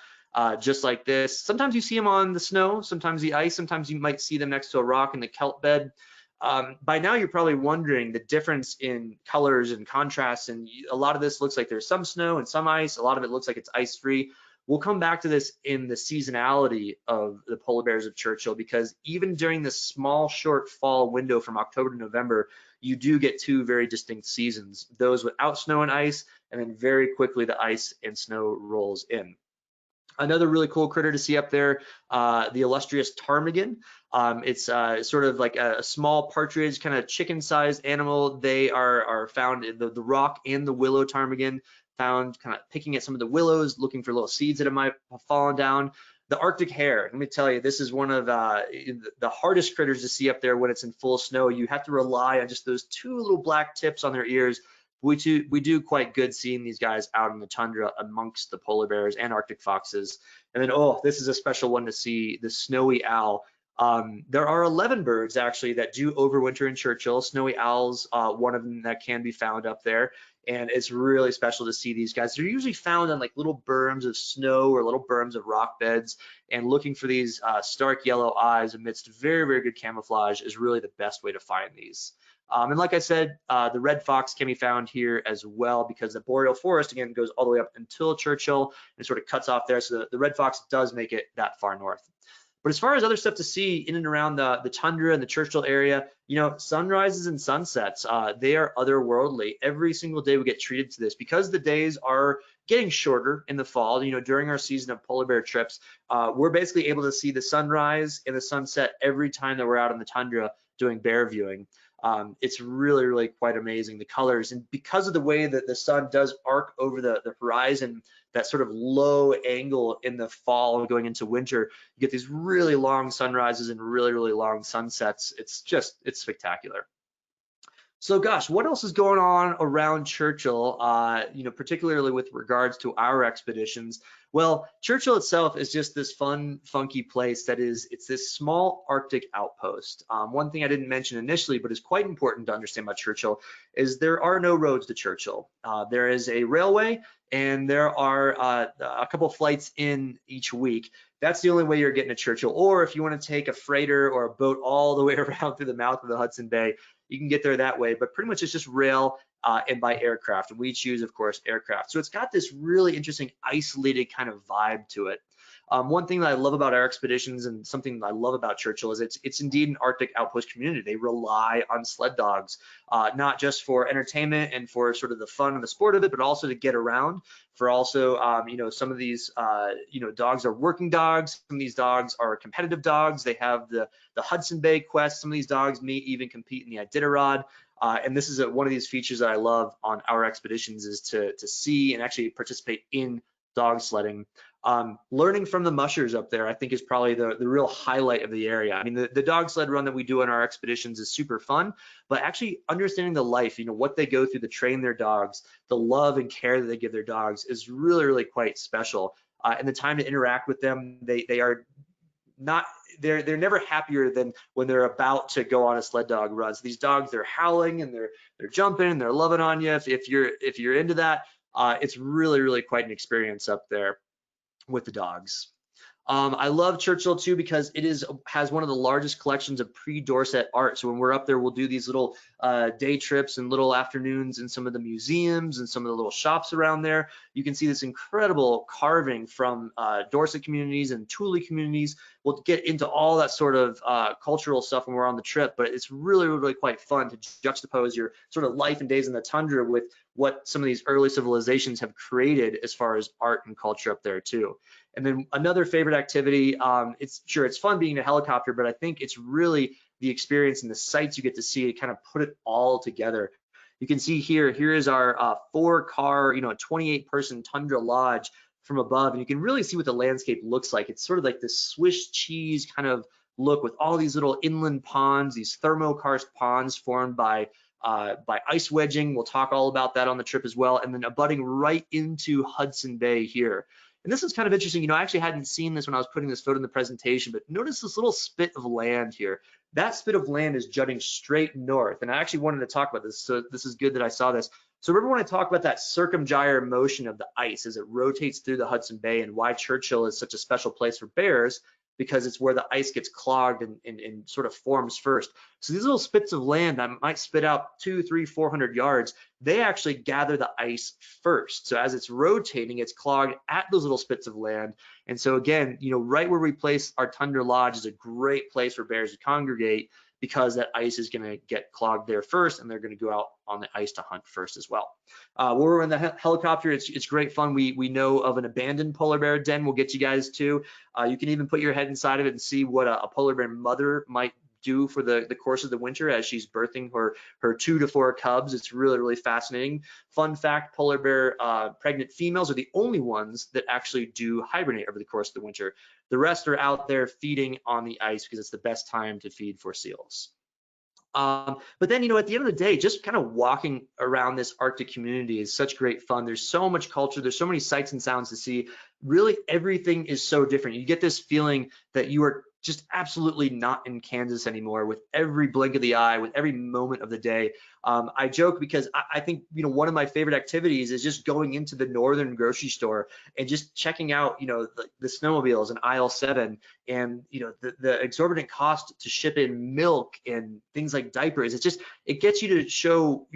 just like this. Sometimes you see them on the snow, sometimes the ice, sometimes you might see them next to a rock in the kelp bed. By now, you're probably wondering the difference in colors and contrasts, and a lot of this looks like there's some snow and some ice. A lot of it looks like it's ice-free. We'll come back to this in the seasonality of the polar bears of Churchill, because even during this small, short fall window from October to November, you do get 2 very distinct seasons, those without snow and ice, and then very quickly the ice and snow rolls in. Another really cool critter to see up there, the illustrious ptarmigan. It's sort of like a small partridge, kind of chicken-sized animal. They are found in the rock and the willow ptarmigan, found kind of picking at some of the willows, looking for little seeds that might have fallen down. The Arctic hare, let me tell you, this is one of the hardest critters to see up there when it's in full snow. You have to rely on just those 2 little black tips on their ears. We do quite good seeing these guys out in the tundra amongst the polar bears and Arctic foxes. And then, oh, this is a special one to see, the snowy owl. There are 11 birds actually that do overwinter in Churchill. Snowy owls, one of them that can be found up there. And it's really special to see these guys. They're usually found on like little berms of snow or little berms of rock beds, and looking for these stark yellow eyes amidst very, very good camouflage is really the best way to find these. And like I said, the red fox can be found here as well, because the Boreal Forest, again, goes all the way up until Churchill and sort of cuts off there. So the red fox does make it that far north. But as far as other stuff to see in and around the tundra and the Churchill area, sunrises and sunsets, they are otherworldly. Every single day we get treated to this because the days are getting shorter in the fall. During our season of polar bear trips, we're basically able to see the sunrise and the sunset every time that we're out in the tundra doing bear viewing. It's really, really quite amazing, the colors. And because of the way that the sun does arc over the horizon, that sort of low angle in the fall going into winter, you get these really long sunrises and really, really long sunsets. It's spectacular. So gosh, what else is going on around Churchill, particularly with regards to our expeditions? Well, Churchill itself is just this fun, funky place it's this small Arctic outpost. One thing I didn't mention initially, but is quite important to understand about Churchill, is there are no roads to Churchill. There is a railway, and there are a couple flights in each week. That's the only way you're getting to Churchill. Or if you want to take a freighter or a boat all the way around through the mouth of the Hudson Bay, you can get there that way, but pretty much it's just rail and by aircraft. And we choose, of course, aircraft. So it's got this really interesting isolated kind of vibe to it. One thing that I love about our expeditions and something that I love about Churchill is it's indeed an Arctic outpost community. They rely on sled dogs, not just for entertainment and for sort of the fun and the sport of it, but also to get around. For also, some of these, dogs are working dogs. Some of these dogs are competitive dogs. They have the Hudson Bay quest. Some of these dogs may even compete in the Iditarod. And this is one of these features that I love on our expeditions, is to see and actually participate in dog sledding. Learning from the mushers up there, I think, is probably the real highlight of the area. I mean, the dog sled run that we do on our expeditions is super fun, but actually understanding the life, what they go through to train their dogs, the love and care that they give their dogs is really, really quite special. And the time to interact with them, they're never happier than when they're about to go on a sled dog run. So these dogs, they're howling and they're jumping and they're loving on you. If you're into that, it's really, really quite an experience up there with the dogs. I love Churchill too because it has one of the largest collections of pre-Dorset art. So when we're up there, we'll do these little day trips and little afternoons in some of the museums and some of the little shops around there. You can see this incredible carving from Dorset communities and Thule communities. We'll get into all that sort of cultural stuff when we're on the trip, but it's really, really quite fun to juxtapose your sort of life and days in the tundra with what some of these early civilizations have created as far as art and culture up there too. And then another favorite activity, it's fun being in a helicopter, but I think it's really the experience and the sights you get to see to kind of put it all together. You can see here is our 4-car, 28-person Tundra Lodge from above, and you can really see what the landscape looks like. It's sort of like this Swiss cheese kind of look with all these little inland ponds, these thermokarst ponds formed by ice wedging. We'll talk all about that on the trip as well, and then abutting right into Hudson Bay here. And this is kind of interesting. I actually hadn't seen this when I was putting this photo in the presentation, but notice this little spit of land here. That spit of land is jutting straight north. And I actually wanted to talk about this, so this is good that I saw this. So remember when I talked about that circumgyre motion of the ice as it rotates through the Hudson Bay, and why Churchill is such a special place for bears? Because it's where the ice gets clogged and sort of forms first. So these little spits of land that might spit out 200, 300, 400 yards, they actually gather the ice first. So as it's rotating, it's clogged at those little spits of land. And so again, right where we place our Tundra Lodge is a great place for bears to congregate, because that ice is going to get clogged there first, and they're going to go out on the ice to hunt first as well. When we're in the helicopter, it's great fun. We know of an abandoned polar bear den we'll get you guys to. You can even put your head inside of it and see what a polar bear mother might do for the course of the winter as she's birthing her 2 to 4 cubs. It's really, really fascinating. Fun fact, polar bear pregnant females are the only ones that actually do hibernate over the course of the winter. The rest are out there feeding on the ice because it's the best time to feed for seals. But then, at the end of the day, just kind of walking around this Arctic community is such great fun. There's so much culture. There's so many sights and sounds to see. Really, everything is so different. You get this feeling that you are just absolutely not in Kansas anymore with every blink of the eye, with every moment of the day. I joke because I think, one of my favorite activities is just going into the northern grocery store and just checking out, the snowmobiles in aisle 7 and, the exorbitant cost to ship in milk and things like diapers. It gets you to show,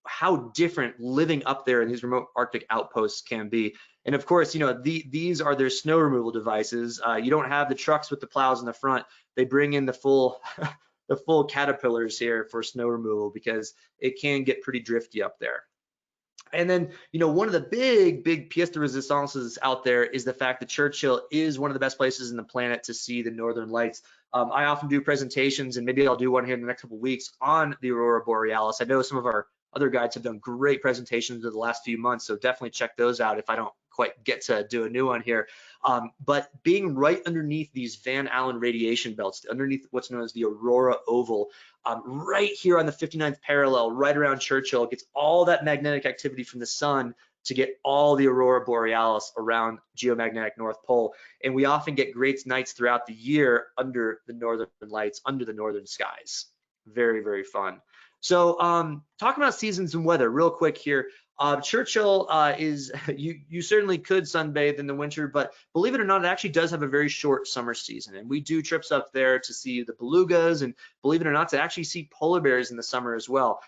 how different living up there in these remote Arctic outposts can be. And of course, these are their snow removal devices. You don't have the trucks with the plows in the front. They bring in the full the full caterpillars here for snow removal because it can get pretty drifty up there. And then, one of the big pièce de résistances out there is the fact that Churchill is one of the best places in the planet to see the northern lights. I often do presentations, and maybe I'll do one here in the next couple of weeks on the Aurora Borealis. I know some of our other guides have done great presentations over the last few months, so definitely check those out if I don't quite get to do a new one here. But being right underneath these Van Allen radiation belts, underneath what's known as the Aurora Oval, right here on the 59th parallel, right around Churchill, gets all that magnetic activity from the sun to get all the Aurora Borealis around geomagnetic North Pole. And we often get great nights throughout the year under the northern lights, under the northern skies. Very, very fun. So talking about seasons and weather real quick here. Churchill is, you certainly could sunbathe in the winter, but believe it or not, it actually does have a very short summer season. And we do trips up there to see the belugas, and believe it or not, to actually see polar bears in the summer as well.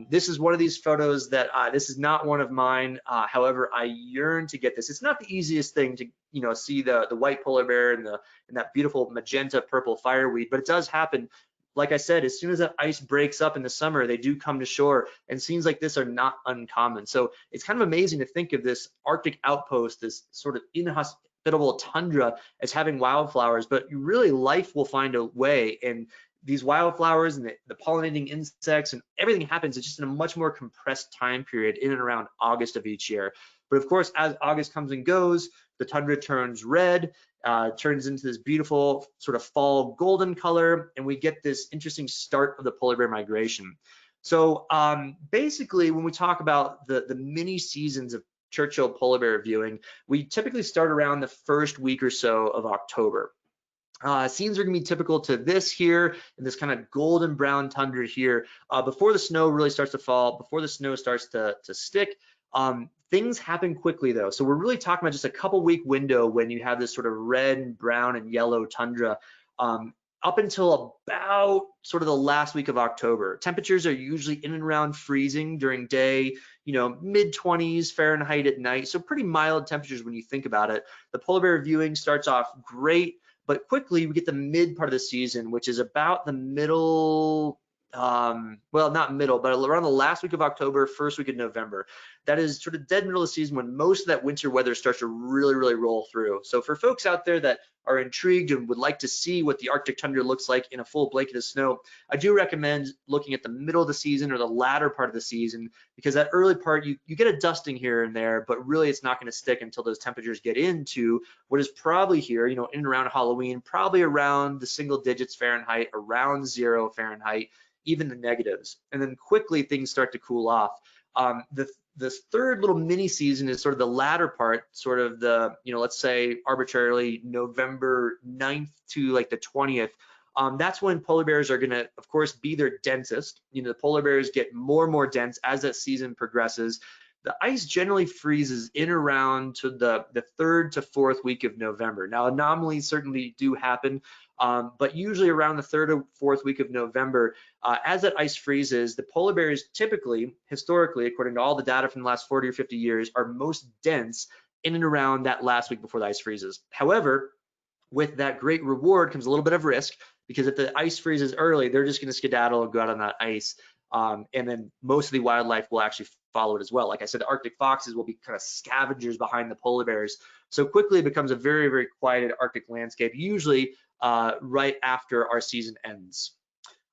This is one of these photos that this is not one of mine. However, I yearn to get this. It's not the easiest thing to see the white polar bear and that beautiful magenta purple fireweed, but it does happen. Like I said, as soon as that ice breaks up in the summer, they do come to shore, and scenes like this are not uncommon. So it's kind of amazing to think of this Arctic outpost, this sort of inhospitable tundra, as having wildflowers, but really life will find a way, and these wildflowers and the pollinating insects and everything happens just in a much more compressed time period in and around August of each year. But of course, as August comes and goes, the tundra turns red, turns into this beautiful sort of fall golden color, and we get this interesting start of the polar bear migration. So basically, when we talk about the mini seasons of Churchill polar bear viewing, we typically start around the first week or so of October. Scenes are going to be typical to this here, and this kind of golden brown tundra here, before the snow really starts to fall, before the snow starts to stick. Things happen quickly though, so we're really talking about just a couple week window when you have this sort of red and brown and yellow tundra, up until about sort of the last week of October. Temperatures are usually in and around freezing during day, mid-20s Fahrenheit at night, so pretty mild temperatures when you think about it. The polar bear viewing starts off great, but quickly we get the mid part of the season, which is about the middle, well, not middle, but around the last week of October, first week of November. That is sort of dead middle of the season when most of that winter weather starts to really roll through. So for folks out there that are intrigued and would like to see what the Arctic tundra looks like in a full blanket of snow, I do recommend looking at the middle of the season or the latter part of the season, because that early part, you get a dusting here and there, but really it's not going to stick until those temperatures get into what is probably here, in and around Halloween, probably around the single digits Fahrenheit, around 0 Fahrenheit, even the negatives. And then quickly things start to cool off. This third little mini season is sort of the latter part, sort of the, let's say arbitrarily November 9th to like the 20th. That's when polar bears are gonna, of course, be their densest. The polar bears get more and more dense as that season progresses. The ice generally freezes in around to the 3rd to 4th week of November. Now, anomalies certainly do happen, but usually around the 3rd or 4th week of November, as that ice freezes, the polar bears typically, historically, according to all the data from the last 40 or 50 years, are most dense in and around that last week before the ice freezes. However, with that great reward comes a little bit of risk, because if the ice freezes early, they're just going to skedaddle and go out on that ice. And then most of the wildlife will actually follow it as well. Like I said, the Arctic foxes will be kind of scavengers behind the polar bears. So quickly it becomes a very quieted Arctic landscape, usually right after our season ends.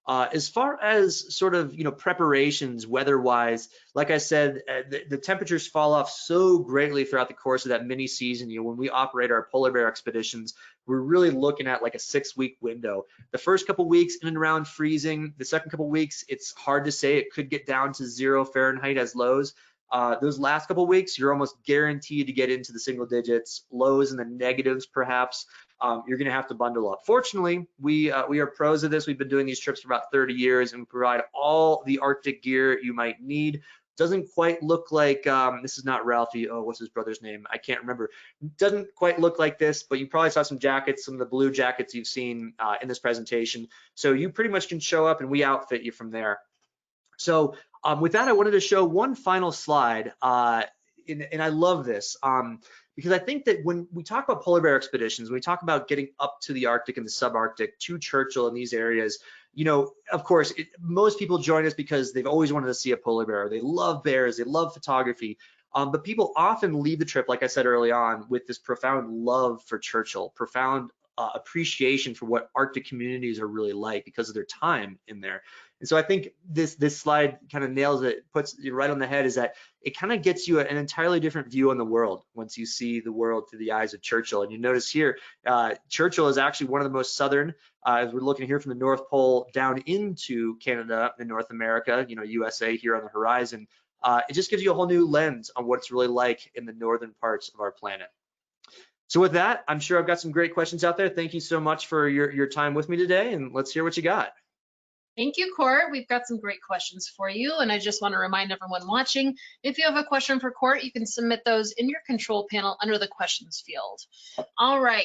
As far as sort of, preparations weather-wise, like I said, the temperatures fall off so greatly throughout the course of that mini season. When we operate our polar bear expeditions, we're really looking at like a 6-week window. The first couple weeks in and around freezing. The second couple weeks, it's hard to say. It could get down to 0 Fahrenheit as lows. Those last couple weeks, you're almost guaranteed to get into the single digits, lows in the negatives perhaps. You're going to have to bundle up. Fortunately, we are pros at this. We've been doing these trips for about 30 years, and we provide all the Arctic gear you might need. Doesn't quite look like, this is not Ralphie, oh, what's his brother's name? I can't remember. Doesn't quite look like this, but you probably saw some jackets, some of the blue jackets you've seen in this presentation. So you pretty much can show up and we outfit you from there. So with that, I wanted to show one final slide, and I love this. Because I think that when we talk about polar bear expeditions, when we talk about getting up to the Arctic and the subarctic to Churchill in these areas, of course, most people join us because they've always wanted to see a polar bear. They love bears, they love photography. But people often leave the trip, like I said early on, with this profound love for Churchill, profound appreciation for what Arctic communities are really like because of their time in there. And so I think this slide kind of nails it, puts it right on the head, is that it kind of gets you an entirely different view on the world once you see the world through the eyes of Churchill. And you notice here, Churchill is actually one of the most southern, as we're looking here from the North Pole down into Canada and North America, USA here on the horizon. It just gives you a whole new lens on what it's really like in the northern parts of our planet. So with that, I'm sure I've got some great questions out there. Thank you so much for your time with me today, and let's hear what you got. Thank you, Court. We've got some great questions for you, and I just want to remind everyone watching, if you have a question for Court, you can submit those in your control panel under the questions field. All right,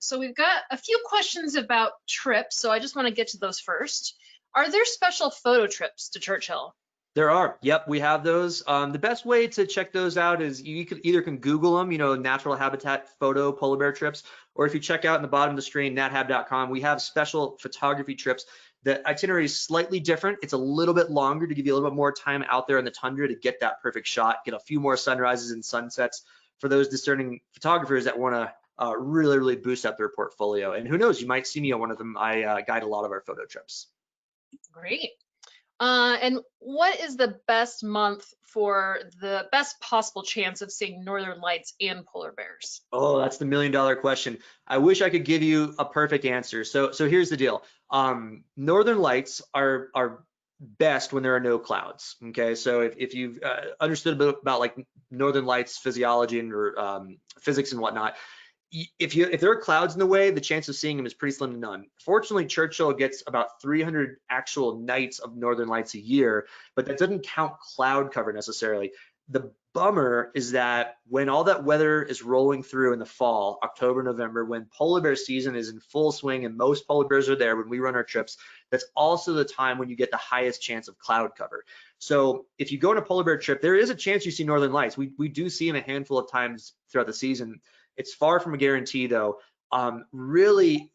so we've got a few questions about trips, so I just want to get to those first. Are there special photo trips to Churchill? There are. Yep, we have those. The best way to check those out is you can Google them, natural habitat photo polar bear trips, or if you check out in the bottom of the screen, nathab.com, we have special photography trips. The itinerary is slightly different. It's a little bit longer to give you a little bit more time out there in the tundra to get that perfect shot, get a few more sunrises and sunsets for those discerning photographers that want to really, really boost up their portfolio. And who knows, you might see me on one of them. I guide a lot of our photo trips. Great. And what is the best month for the best possible chance of seeing northern lights and polar bears? Oh, that's the $1 million question. I wish I could give you a perfect answer. So here's the deal. Northern lights are best when there are no clouds. Okay, so if you've understood a bit about like northern lights physiology and physics and whatnot, if there are clouds in the way, the chance of seeing them is pretty slim to none. Fortunately, Churchill gets about 300 actual nights of northern lights a year, but that doesn't count cloud cover necessarily. The bummer is that when all that weather is rolling through in the fall, October, November, when polar bear season is in full swing and most polar bears are there when we run our trips, that's also the time when you get the highest chance of cloud cover. So if you go on a polar bear trip, there is a chance you see northern lights. We do see them a handful of times throughout the season. It's far from a guarantee though. Really,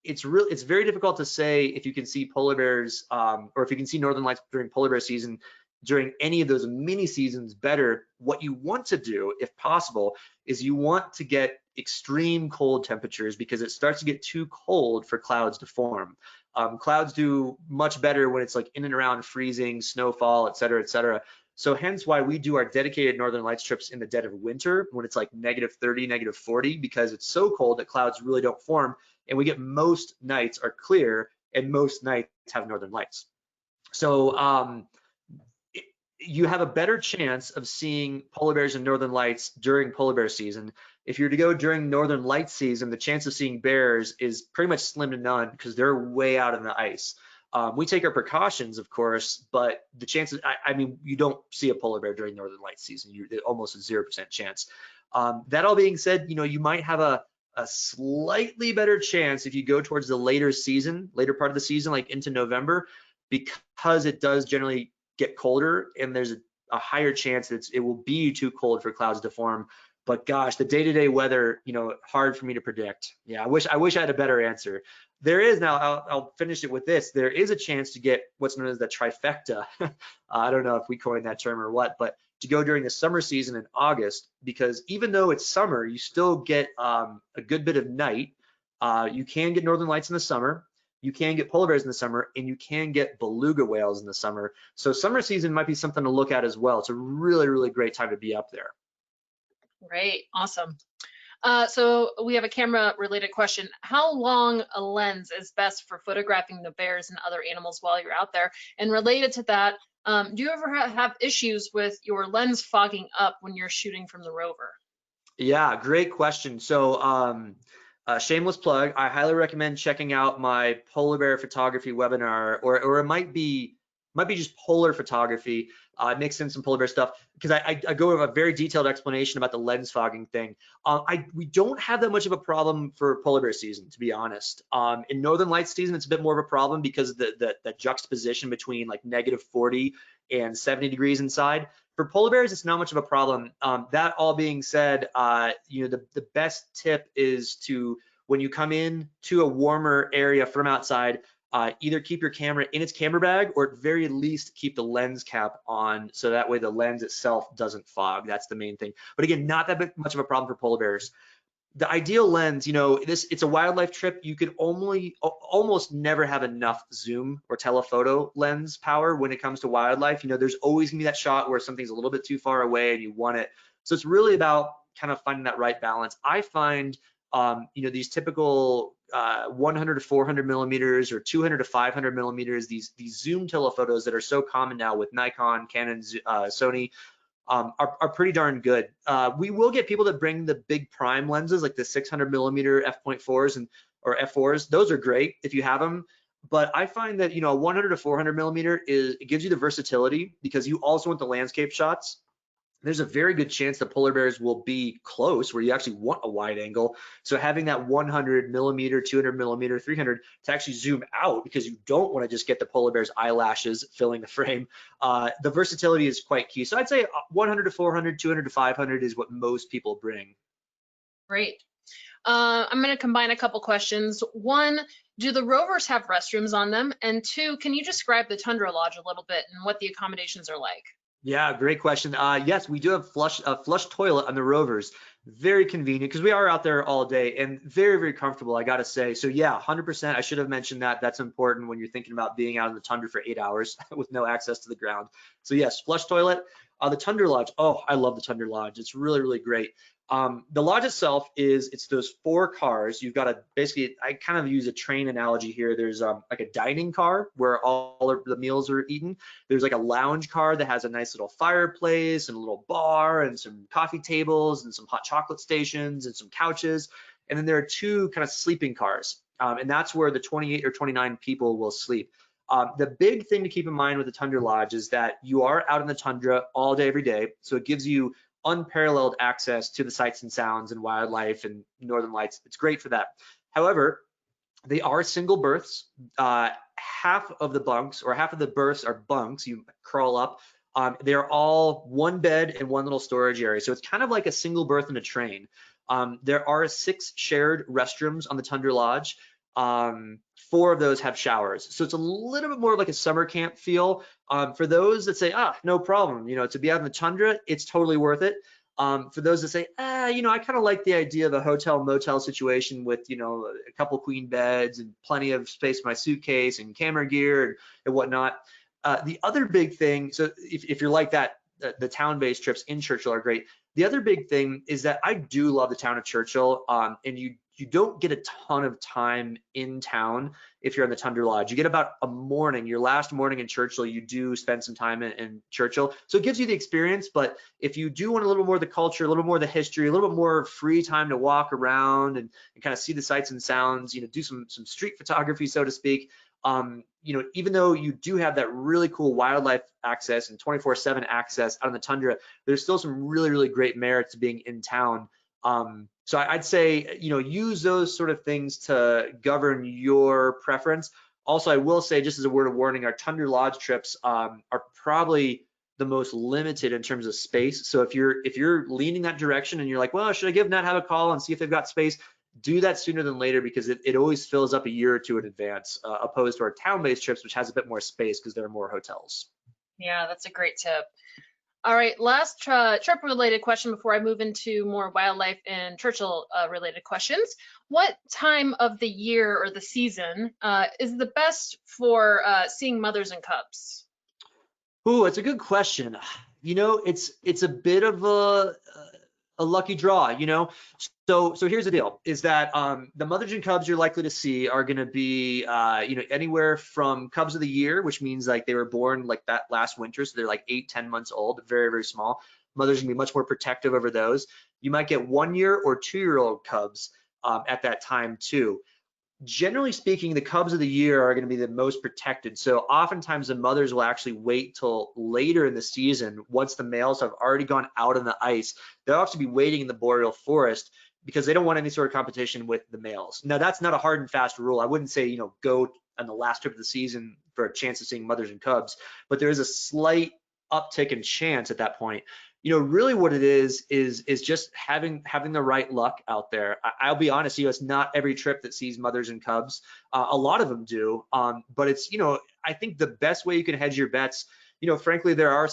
it's very difficult to say if you can see polar bears or if you can see northern lights during polar bear season during any of those mini seasons better. What you want to do, if possible, is you want to get extreme cold temperatures because it starts to get too cold for clouds to form. Clouds do much better when it's like in and around freezing, snowfall, et cetera, et cetera. So hence why we do our dedicated northern lights trips in the dead of winter when it's like -30, -40, because it's so cold that clouds really don't form, and we get most nights are clear and most nights have northern lights. So you have a better chance of seeing polar bears and northern lights during polar bear season. If you're to go during northern light season, the chance of seeing bears is pretty much slim to none because they're way out in the ice. We take our precautions, of course, but the chances, I mean, you don't see a polar bear during northern light season. You're almost a 0% chance. That all being said, you might have a slightly better chance if you go towards the later part of the season, like into November, because it does generally get colder and there's a higher chance that it will be too cold for clouds to form. But gosh, the day-to-day weather, hard for me to predict. Yeah, I wish I had a better answer. There is now, I'll finish it with this. There is a chance to get what's known as the trifecta. I don't know if we coined that term or what, but to go during the summer season in August, because even though it's summer, you still get a good bit of night. You can get northern lights in the summer. You can get polar bears in the summer, and you can get beluga whales in the summer. So summer season might be something to look at as well. It's a really, really great time to be up there. Great, awesome. So we have a camera related question. How long a lens is best for photographing the bears and other animals while you're out there? And related to that, do you ever have issues with your lens fogging up when you're shooting from the rover? Yeah, great question. So shameless plug, I highly recommend checking out my polar bear photography webinar, or it might be just polar photography. Mix in some polar bear stuff because I go over a very detailed explanation about the lens fogging thing. We don't have that much of a problem for polar bear season, to be honest. In northern lights season, it's a bit more of a problem because of the juxtaposition between like -40 and 70 degrees inside. For polar bears, it's not much of a problem. That all being said, the best tip is to, when you come in to a warmer area from outside, either keep your camera in its camera bag, or at very least keep the lens cap on, so that way the lens itself doesn't fog. That's the main thing. But again, not that much of a problem for polar bears. The ideal lens, it's a wildlife trip. You could almost never have enough zoom or telephoto lens power when it comes to wildlife. There's always gonna be that shot where something's a little bit too far away and you want it. So it's really about kind of finding that right balance. I find, these typical 100 to 400 millimeters or 200 to 500 millimeters, these zoom telephotos that are so common now with Nikon, Canon, Sony, are pretty darn good. We will get people that bring the big prime lenses, like the 600 millimeter f.4s or f4s. Those are great if you have them. But I find that 100 to 400 millimeter it gives you the versatility, because you also want the landscape shots. There's a very good chance that polar bears will be close where you actually want a wide angle. So having that 100 millimeter, 200 millimeter, 300 to actually zoom out, because you don't want to just get the polar bear's eyelashes filling the frame. The versatility is quite key. So I'd say 100 to 400, 200 to 500 is what most people bring. Great. I'm going to combine a couple questions. One, do the Rovers have restrooms on them? And two, can you describe the Tundra Lodge a little bit and what the accommodations are like? Yeah, great question. Yes, we do have a flush toilet on the Rovers. Very convenient, because we are out there all day, and very, very comfortable, I gotta say. So yeah, 100%. I should have mentioned that. That's important when you're thinking about being out in the tundra for 8 hours with no access to the ground. So yes, flush toilet. The Tundra Lodge. Oh, I love the Tundra Lodge. It's really, really great. The lodge itself it's those 4 cars. You've got basically, I kind of use a train analogy here. There's like a dining car where all of the meals are eaten. There's like a lounge car that has a nice little fireplace and a little bar and some coffee tables and some hot chocolate stations and some couches. And then there are 2 kind of sleeping cars. And that's where the 28 or 29 people will sleep. The big thing to keep in mind with the Tundra Lodge is that you are out in the tundra all day, every day. So it gives you unparalleled access to the sights and sounds and wildlife and northern lights. It's great for that. However, they are single berths. Half of the bunks, or half of the berths, are bunks. You crawl up. They're all 1 bed and 1 little storage area. So it's kind of like a single berth in a train. There are 6 shared restrooms on the Tundra Lodge. 4 of those have showers. So it's a little bit more like a summer camp feel. For those that say, no problem, to be out in the tundra, it's totally worth it. For those that say, I kind of like the idea of a hotel motel situation with, a couple queen beds and plenty of space for my suitcase and camera gear and whatnot. The other big thing, so if you're like that, the town-based trips in Churchill are great. The other big thing is that I do love the town of Churchill, and you don't get a ton of time in town if you're in the Tundra Lodge. You get about a morning, your last morning in Churchill, you do spend some time in Churchill. So it gives you the experience, but if you do want a little more of the culture, a little more of the history, a little bit more free time to walk around and kind of see the sights and sounds, do some street photography, so to speak, even though you do have that really cool wildlife access and 24/7 access out in the tundra, there's still some really, really great merits to being in town. So I'd say, use those sort of things to govern your preference. Also, I will say, just as a word of warning, our Tundra Lodge trips are probably the most limited in terms of space. So if you're leaning that direction and you're like, well, should I give Nat a call and see if they've got space? Do that sooner than later, because it always fills up a year or 2 in advance, opposed to our town-based trips, which has a bit more space because there are more hotels. Yeah, that's a great tip. All right, last trip related question before I move into more wildlife and Churchill related questions. What time of the year or the season is the best for seeing mothers and cubs? Ooh, it's a good question. It's a bit of a lucky draw, So here's the deal, is that the mothers and cubs you're likely to see are going to be, anywhere from cubs of the year, which means like they were born like that last winter, so they're like 8-10 months old, very, very small. Mothers are going to be much more protective over those. You might get 1-year or 2-year-old cubs at that time too. Generally speaking, the cubs of the year are going to be the most protected. So oftentimes the mothers will actually wait till later in the season, once the males have already gone out on the ice. They'll actually be waiting in the Boreal Forest because they don't want any sort of competition with the males. Now, that's not a hard and fast rule. I wouldn't say, go on the last trip of the season for a chance of seeing mothers and cubs, but there is a slight uptick in chance at that point. really what it is just having the right luck out there. I'll be honest, it's not every trip that sees mothers and cubs. A lot of them do, but it's, I think the best way you can hedge your bets, frankly, there are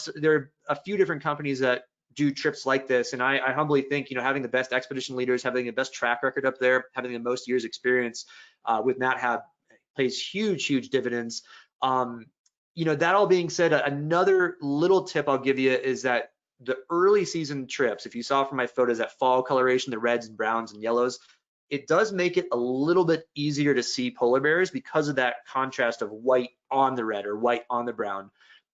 a few different companies that do trips like this, and I humbly think, having the best expedition leaders, having the best track record up there, having the most years experience with NatHab pays huge dividends. That all being said, another little tip I'll give you is that the early season trips, if you saw from my photos, that fall coloration, the reds and browns and yellows, it does make it a little bit easier to see polar bears because of that contrast of white on the red or white on the brown.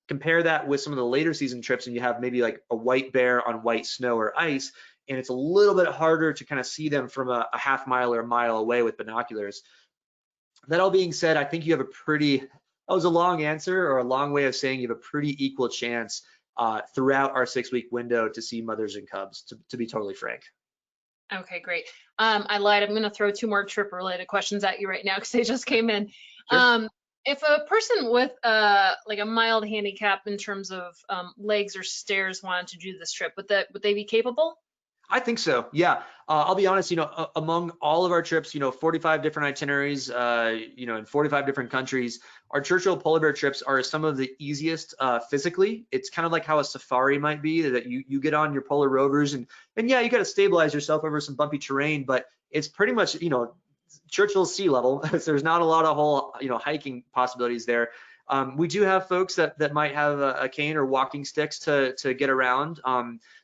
Compare that with some of the later season trips and you have maybe like a white bear on white snow or ice, and it's a little bit harder to kind of see them from a half mile or a mile away with binoculars. That all being said, I think you have that was a long answer or a long way of saying you have a pretty equal chance throughout our 6-week window to see mothers and cubs, to be totally frank. Okay, great. I lied. I'm going to throw 2 more trip related questions at you right now because they just came in. Sure. If a person with like a mild handicap in terms of legs or stairs wanted to do this trip, would they be capable? I think so. Yeah. I'll be honest, among all of our trips, 45 different itineraries, in 45 different countries, our Churchill polar bear trips are some of the easiest physically. It's kind of like how a safari might be, that you get on your polar rovers and yeah, you got to stabilize yourself over some bumpy terrain, but it's pretty much, Churchill's sea level. So there's not a lot of whole, hiking possibilities there. We do have folks that might have a cane or walking sticks to get around.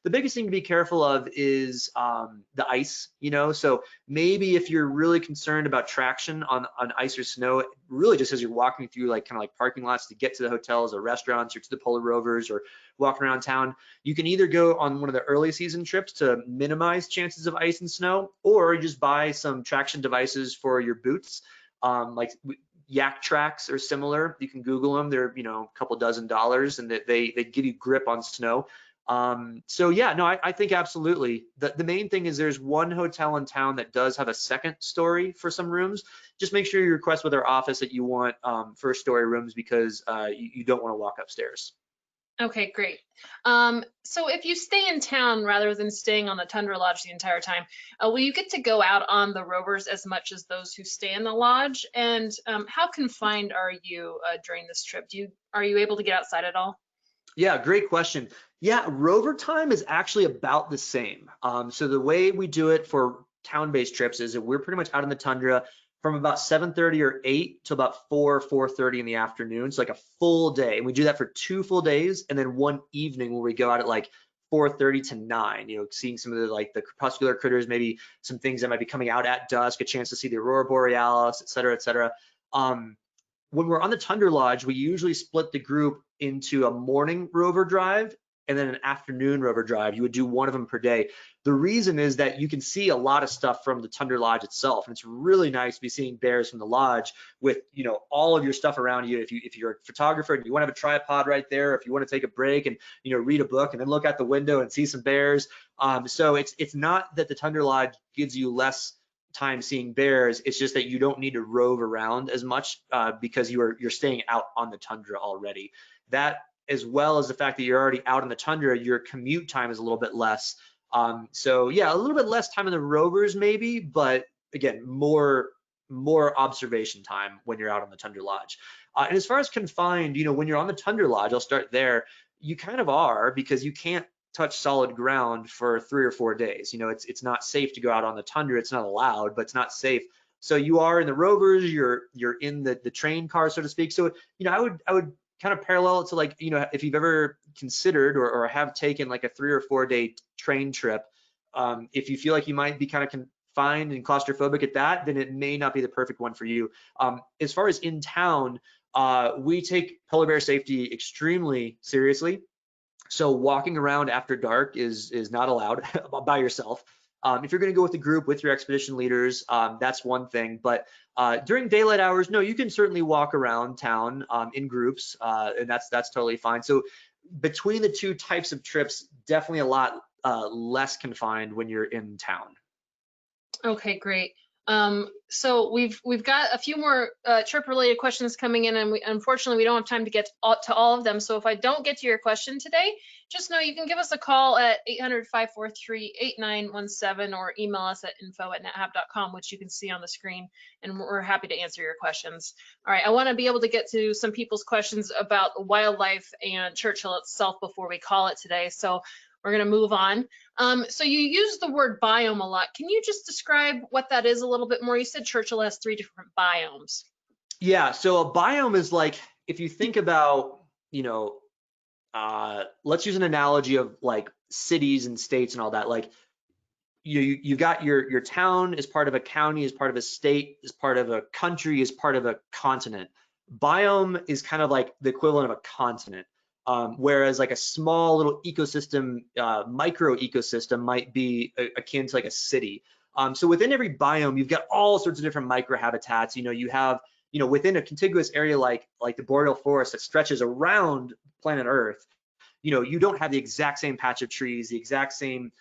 The biggest thing to be careful of is the ice, so maybe if you're really concerned about traction on ice or snow, really just as you're walking through like kind of like parking lots to get to the hotels or restaurants or to the polar rovers or walking around town, you can either go on one of the early season trips to minimize chances of ice and snow, or you just buy some traction devices for your boots. Like Yak Tracks are similar. You can Google them. They're a couple $dozen, and they give you grip on snow. So yeah, no, I think absolutely. The main thing is there's one hotel in town that does have a second story for some rooms. Just make sure you request with our office that you want first story rooms because you don't want to walk upstairs. Okay, great. So if you stay in town rather than staying on the Tundra Lodge the entire time, will you get to go out on the Rovers as much as those who stay in the lodge? And how confined are you during this trip? Are you able to get outside at all? Yeah, great question. Yeah, rover time is actually about the same. So the way we do it for town-based trips is that we're pretty much out in the tundra from about 7:30 or 8 to about 4:30 in the afternoon. So like a full day. And we do that for 2 full days, and then one evening where we go out at like 4:30 to 9, seeing some of the crepuscular critters, maybe some things that might be coming out at dusk, a chance to see the aurora borealis, et cetera, et cetera. When we're on the Tundra Lodge, we usually split the group into a morning rover drive and then an afternoon rover drive. You would do one of them per day. The reason is that you can see a lot of stuff from the Tundra Lodge itself, and it's really nice to be seeing bears from the lodge with all of your stuff around you. If you're a photographer and you want to have a tripod right there, if you want to take a break and read a book and then look out the window and see some bears. So it's not that the Tundra Lodge gives you less time seeing bears, it's just that you don't need to rove around as much because you're staying out on the tundra already. That, as well as the fact that you're already out on the tundra, your commute time is a little bit less. So yeah, a little bit less time in the rovers maybe, but again, more observation time when you're out on the Tundra Lodge. And as far as confined, when you're on the Tundra Lodge, I'll start there, you kind of are, because you can't touch solid ground for 3 or 4 days. It's not safe to go out on the tundra. It's not allowed, but it's not safe. So you are in the rovers, you're in the train car, so to speak. So I would kind of parallel it to like if you've ever considered or have taken like a 3 or 4 day train trip. If you feel like you might be kind of confined and claustrophobic at that, then it may not be the perfect one for you. As far as in town, we take polar bear safety extremely seriously. So walking around after dark is not allowed by yourself. If you're going to go with a group with your expedition leaders, that's one thing. But during daylight hours, no, you can certainly walk around town in groups, and that's totally fine. So between the two types of trips, definitely a lot less confined when you're in town. Okay, great. So we've got a few more trip related questions coming in, and unfortunately we don't have time to get to all of them. So if I don't get to your question today, just know you can give us a call at 800-543-8917 or email us at info@nethab.com, which you can see on the screen, and we're happy to answer your questions. All right, I want to be able to get to some people's questions about wildlife and Churchill itself before we call it today. So we're going to move on. So you use the word biome a lot. Can you just describe what that is a little bit more? You said Churchill has 3 different biomes. Yeah, so a biome is like, if you think about, let's use an analogy of like cities and states and all that. Like you've got your town as part of a county, as part of a state, as part of a country, as part of a continent. Biome is kind of like the equivalent of a continent. Whereas like a small little ecosystem, micro ecosystem might be akin to like a city. So within every biome, you've got all sorts of different microhabitats. You have, within a contiguous area like the Boreal Forest that stretches around planet Earth, you don't have the exact same patch of trees, the exact same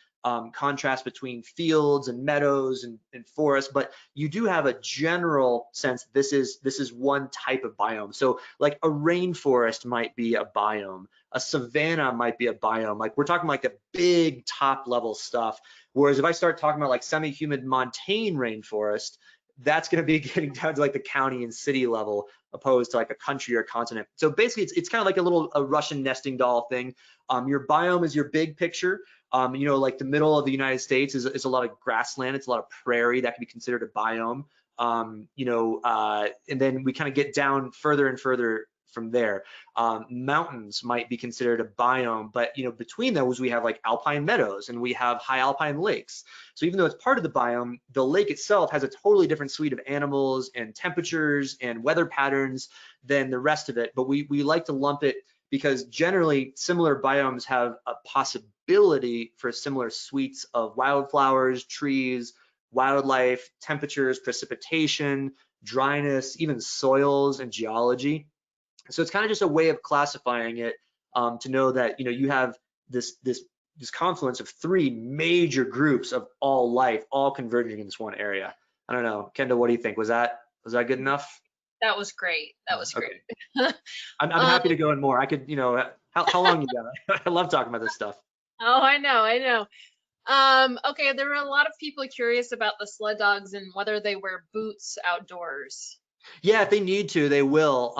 contrast between fields and meadows and forests, but you do have a general sense this is one type of biome. So like a rainforest might be a biome, a savanna might be a biome. Like we're talking like the big top level stuff. Whereas if I start talking about like semi-humid montane rainforest, that's going to be getting down to like the county and city level, opposed to like a country or continent. So basically it's kind of like a Russian nesting doll thing. Your biome is your big picture. Like the middle of the United States is a lot of grassland. It's a lot of prairie that can be considered a biome. And then we kind of get down further and further from there. Mountains might be considered a biome, but between those we have like alpine meadows and we have high alpine lakes. So even though it's part of the biome, the lake itself has a totally different suite of animals and temperatures and weather patterns than the rest of it. But we like to lump it because generally similar biomes have a possibility for similar suites of wildflowers, trees, wildlife, temperatures, precipitation, dryness, even soils and geology. So it's kind of just a way of classifying it to know that you have this confluence of 3 major groups of all life, all converging in this one area. I don't know, Kendall, what do you think? Was that good enough? That was great. That was great. Okay. I'm happy to go in more. I could, how long you got? I love talking about this stuff. Oh, I know. Okay, there were a lot of people curious about the sled dogs and whether they wear boots outdoors. Yeah, if they need to, they will.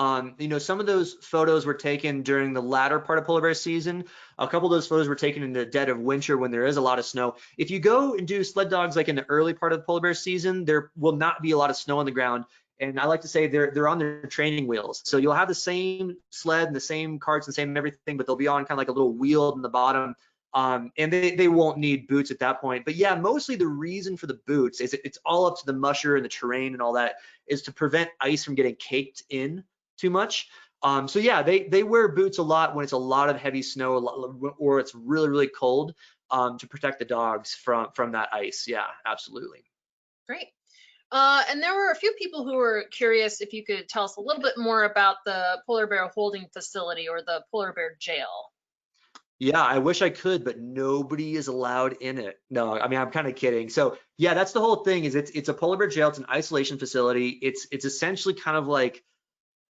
Some of those photos were taken during the latter part of polar bear season. A couple of those photos were taken in the dead of winter when there is a lot of snow. If you go and do sled dogs like in the early part of the polar bear season, there will not be a lot of snow on the ground. And I like to say they're on their training wheels. So you'll have the same sled and the same carts and the same everything, but they'll be on kind of like a little wheel in the bottom. And they won't need boots at that point. But yeah, mostly the reason for the boots is it's all up to the musher and the terrain and all that, is to prevent ice from getting caked in too much. So yeah, they wear boots a lot when it's a lot of heavy snow or it's really, really cold to protect the dogs from that ice. Yeah, absolutely. Great. And there were a few people who were curious if you could tell us a little bit more about the polar bear holding facility or the polar bear jail. Yeah, I wish I could, but nobody is allowed in it. No, I mean, I'm kind of kidding. So yeah, that's the whole thing. Is it's a polar bear jail. It's an isolation facility. It's essentially kind of like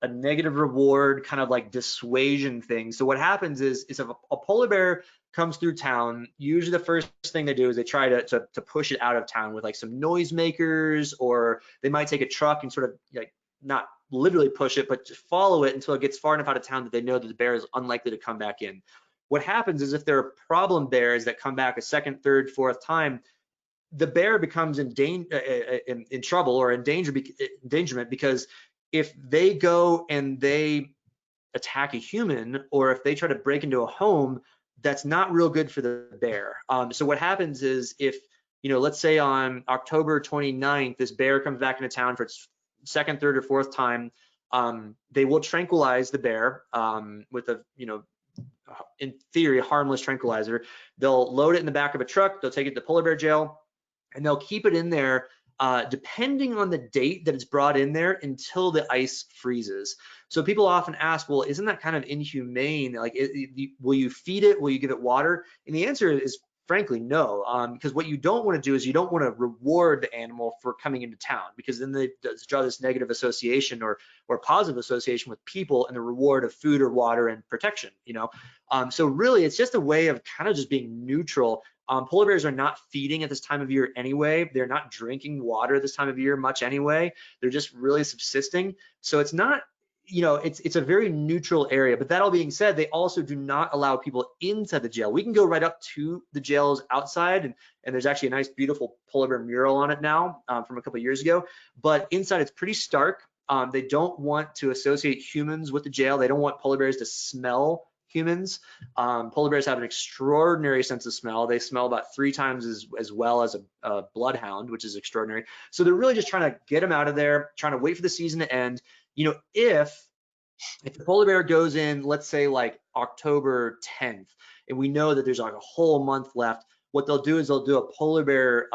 a negative reward, kind of like dissuasion thing. So what happens is if a polar bear comes through town, usually the first thing they do is they try to push it out of town with like some noisemakers, or they might take a truck and sort of like not literally push it, but just follow it until it gets far enough out of town that they know that the bear is unlikely to come back in. What happens is if there are problem bears that come back a second, third, fourth time, the bear becomes in trouble or endangerment, because if they go and they attack a human, or if they try to break into a home, that's not real good for the bear. So what happens is if, let's say on October 29th, this bear comes back into town for its second, third, or fourth time, they will tranquilize the bear with a, in theory, harmless tranquilizer. They'll load it in the back of a truck, they'll take it to polar bear jail, and they'll keep it in there depending on the date that it's brought in there until the ice freezes. So people often ask, well, isn't that kind of inhumane? Like, will you feed it? Will you give it water? And the answer is frankly, no, because what you don't want to do is you don't want to reward the animal for coming into town, because then they draw this negative association or positive association with people and the reward of food or water and protection, you know. So really, it's just a way of kind of just being neutral. Polar bears are not feeding at this time of year anyway. They're not drinking water this time of year much anyway. They're just really subsisting. So it's not, you know, it's a very neutral area. But that all being said, they also do not allow people into the jail. We can go right up to the jails outside, and there's actually a nice, beautiful polar bear mural on it now from a couple of years ago. But inside, it's pretty stark. They don't want to associate humans with the jail. They don't want polar bears to smell humans. Polar bears have an extraordinary sense of smell. They smell about 3 times as well as a bloodhound, which is extraordinary. So they're really just trying to get them out of there, trying to wait for the season to end. You know, if the polar bear goes in, let's say like October 10th, and we know that there's like a whole month left, what they'll do is they'll do a polar bear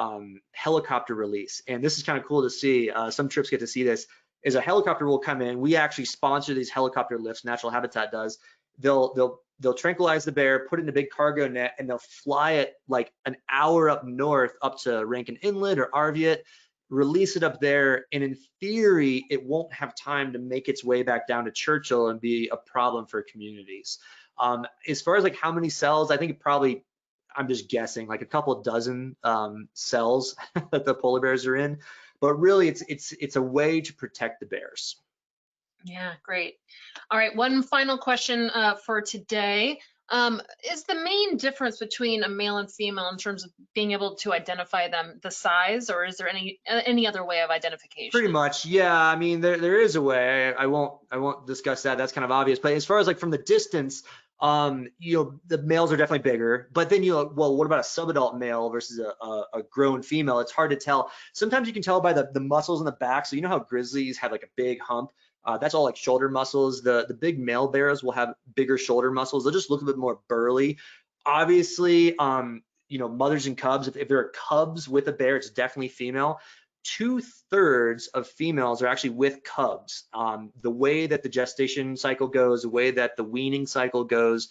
helicopter release. And this is kind of cool to see. Some trips get to see this. Is a helicopter will come in. We actually sponsor these helicopter lifts. Natural Habitat does. They'll tranquilize the bear, put it in a big cargo net, and they'll fly it like an hour up north, up to Rankin Inlet or Arviat, release it up there, and in theory, it won't have time to make its way back down to Churchill and be a problem for communities. As far as like how many cells, I think it probably, I'm just guessing, like a couple dozen cells that the polar bears are in, but really it's a way to protect the bears. Yeah, great. All right, one final question for today. Is the main difference between a male and female in terms of being able to identify them the size, or is there any other way of identification? Pretty much, yeah. I mean, there is a way. I won't discuss that. That's kind of obvious. But as far as like from the distance, you know, the males are definitely bigger. But then well, what about a subadult male versus a grown female? It's hard to tell. Sometimes you can tell by the muscles in the back. So you know how grizzlies have like a big hump. That's all like shoulder muscles. The big male bears will have bigger shoulder muscles. They'll just look a bit more burly. Obviously, you know, mothers and cubs, if there are cubs with a bear, it's definitely female. 2/3 of females are actually with cubs. The way that the gestation cycle goes, the way that the weaning cycle goes,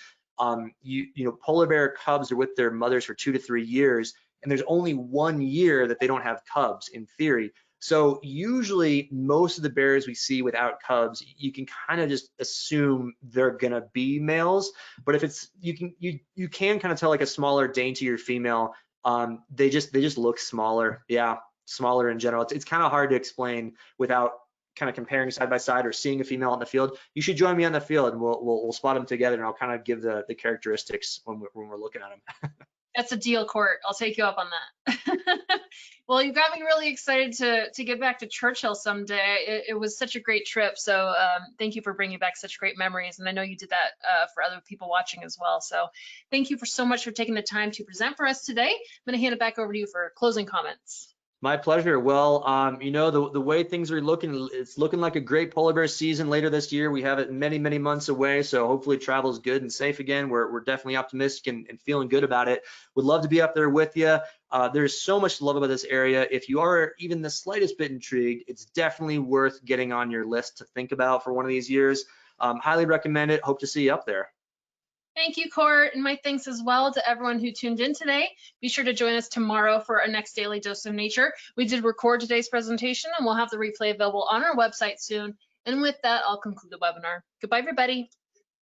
you know, polar bear cubs are with their mothers for 2 to 3 years, and there's only 1 year that they don't have cubs in theory. So usually most of the bears we see without cubs, you can kind of just assume they're gonna be males. But if it's, you can kind of tell like a smaller, daintier female. They just look smaller. Yeah, smaller in general. It's kind of hard to explain without kind of comparing side by side or seeing a female in the field. You should join me on the field, and we'll spot them together, and I'll kind of give the characteristics when we're looking at them. That's a deal, Court. I'll take you up on that. Well, you got me really excited to get back to Churchill someday. It was such a great trip. So thank you for bringing back such great memories. And I know you did that for other people watching as well. So thank you so much for taking the time to present for us today. I'm going to hand it back over to you for closing comments. My pleasure. Well, you know, the way things are looking, it's looking like a great polar bear season later this year. We have it many, many months away, so hopefully travel is good and safe again. We're definitely optimistic and feeling good about it. Would love to be up there with you. There's so much to love about this area. If you are even the slightest bit intrigued, it's definitely worth getting on your list to think about for one of these years. Highly recommend it. Hope to see you up there. Thank you, Court, and my thanks as well to everyone who tuned in today. Be sure to join us tomorrow for our next Daily Dose of Nature. We did record today's presentation, and we'll have the replay available on our website soon. And with that, I'll conclude the webinar. Goodbye, everybody.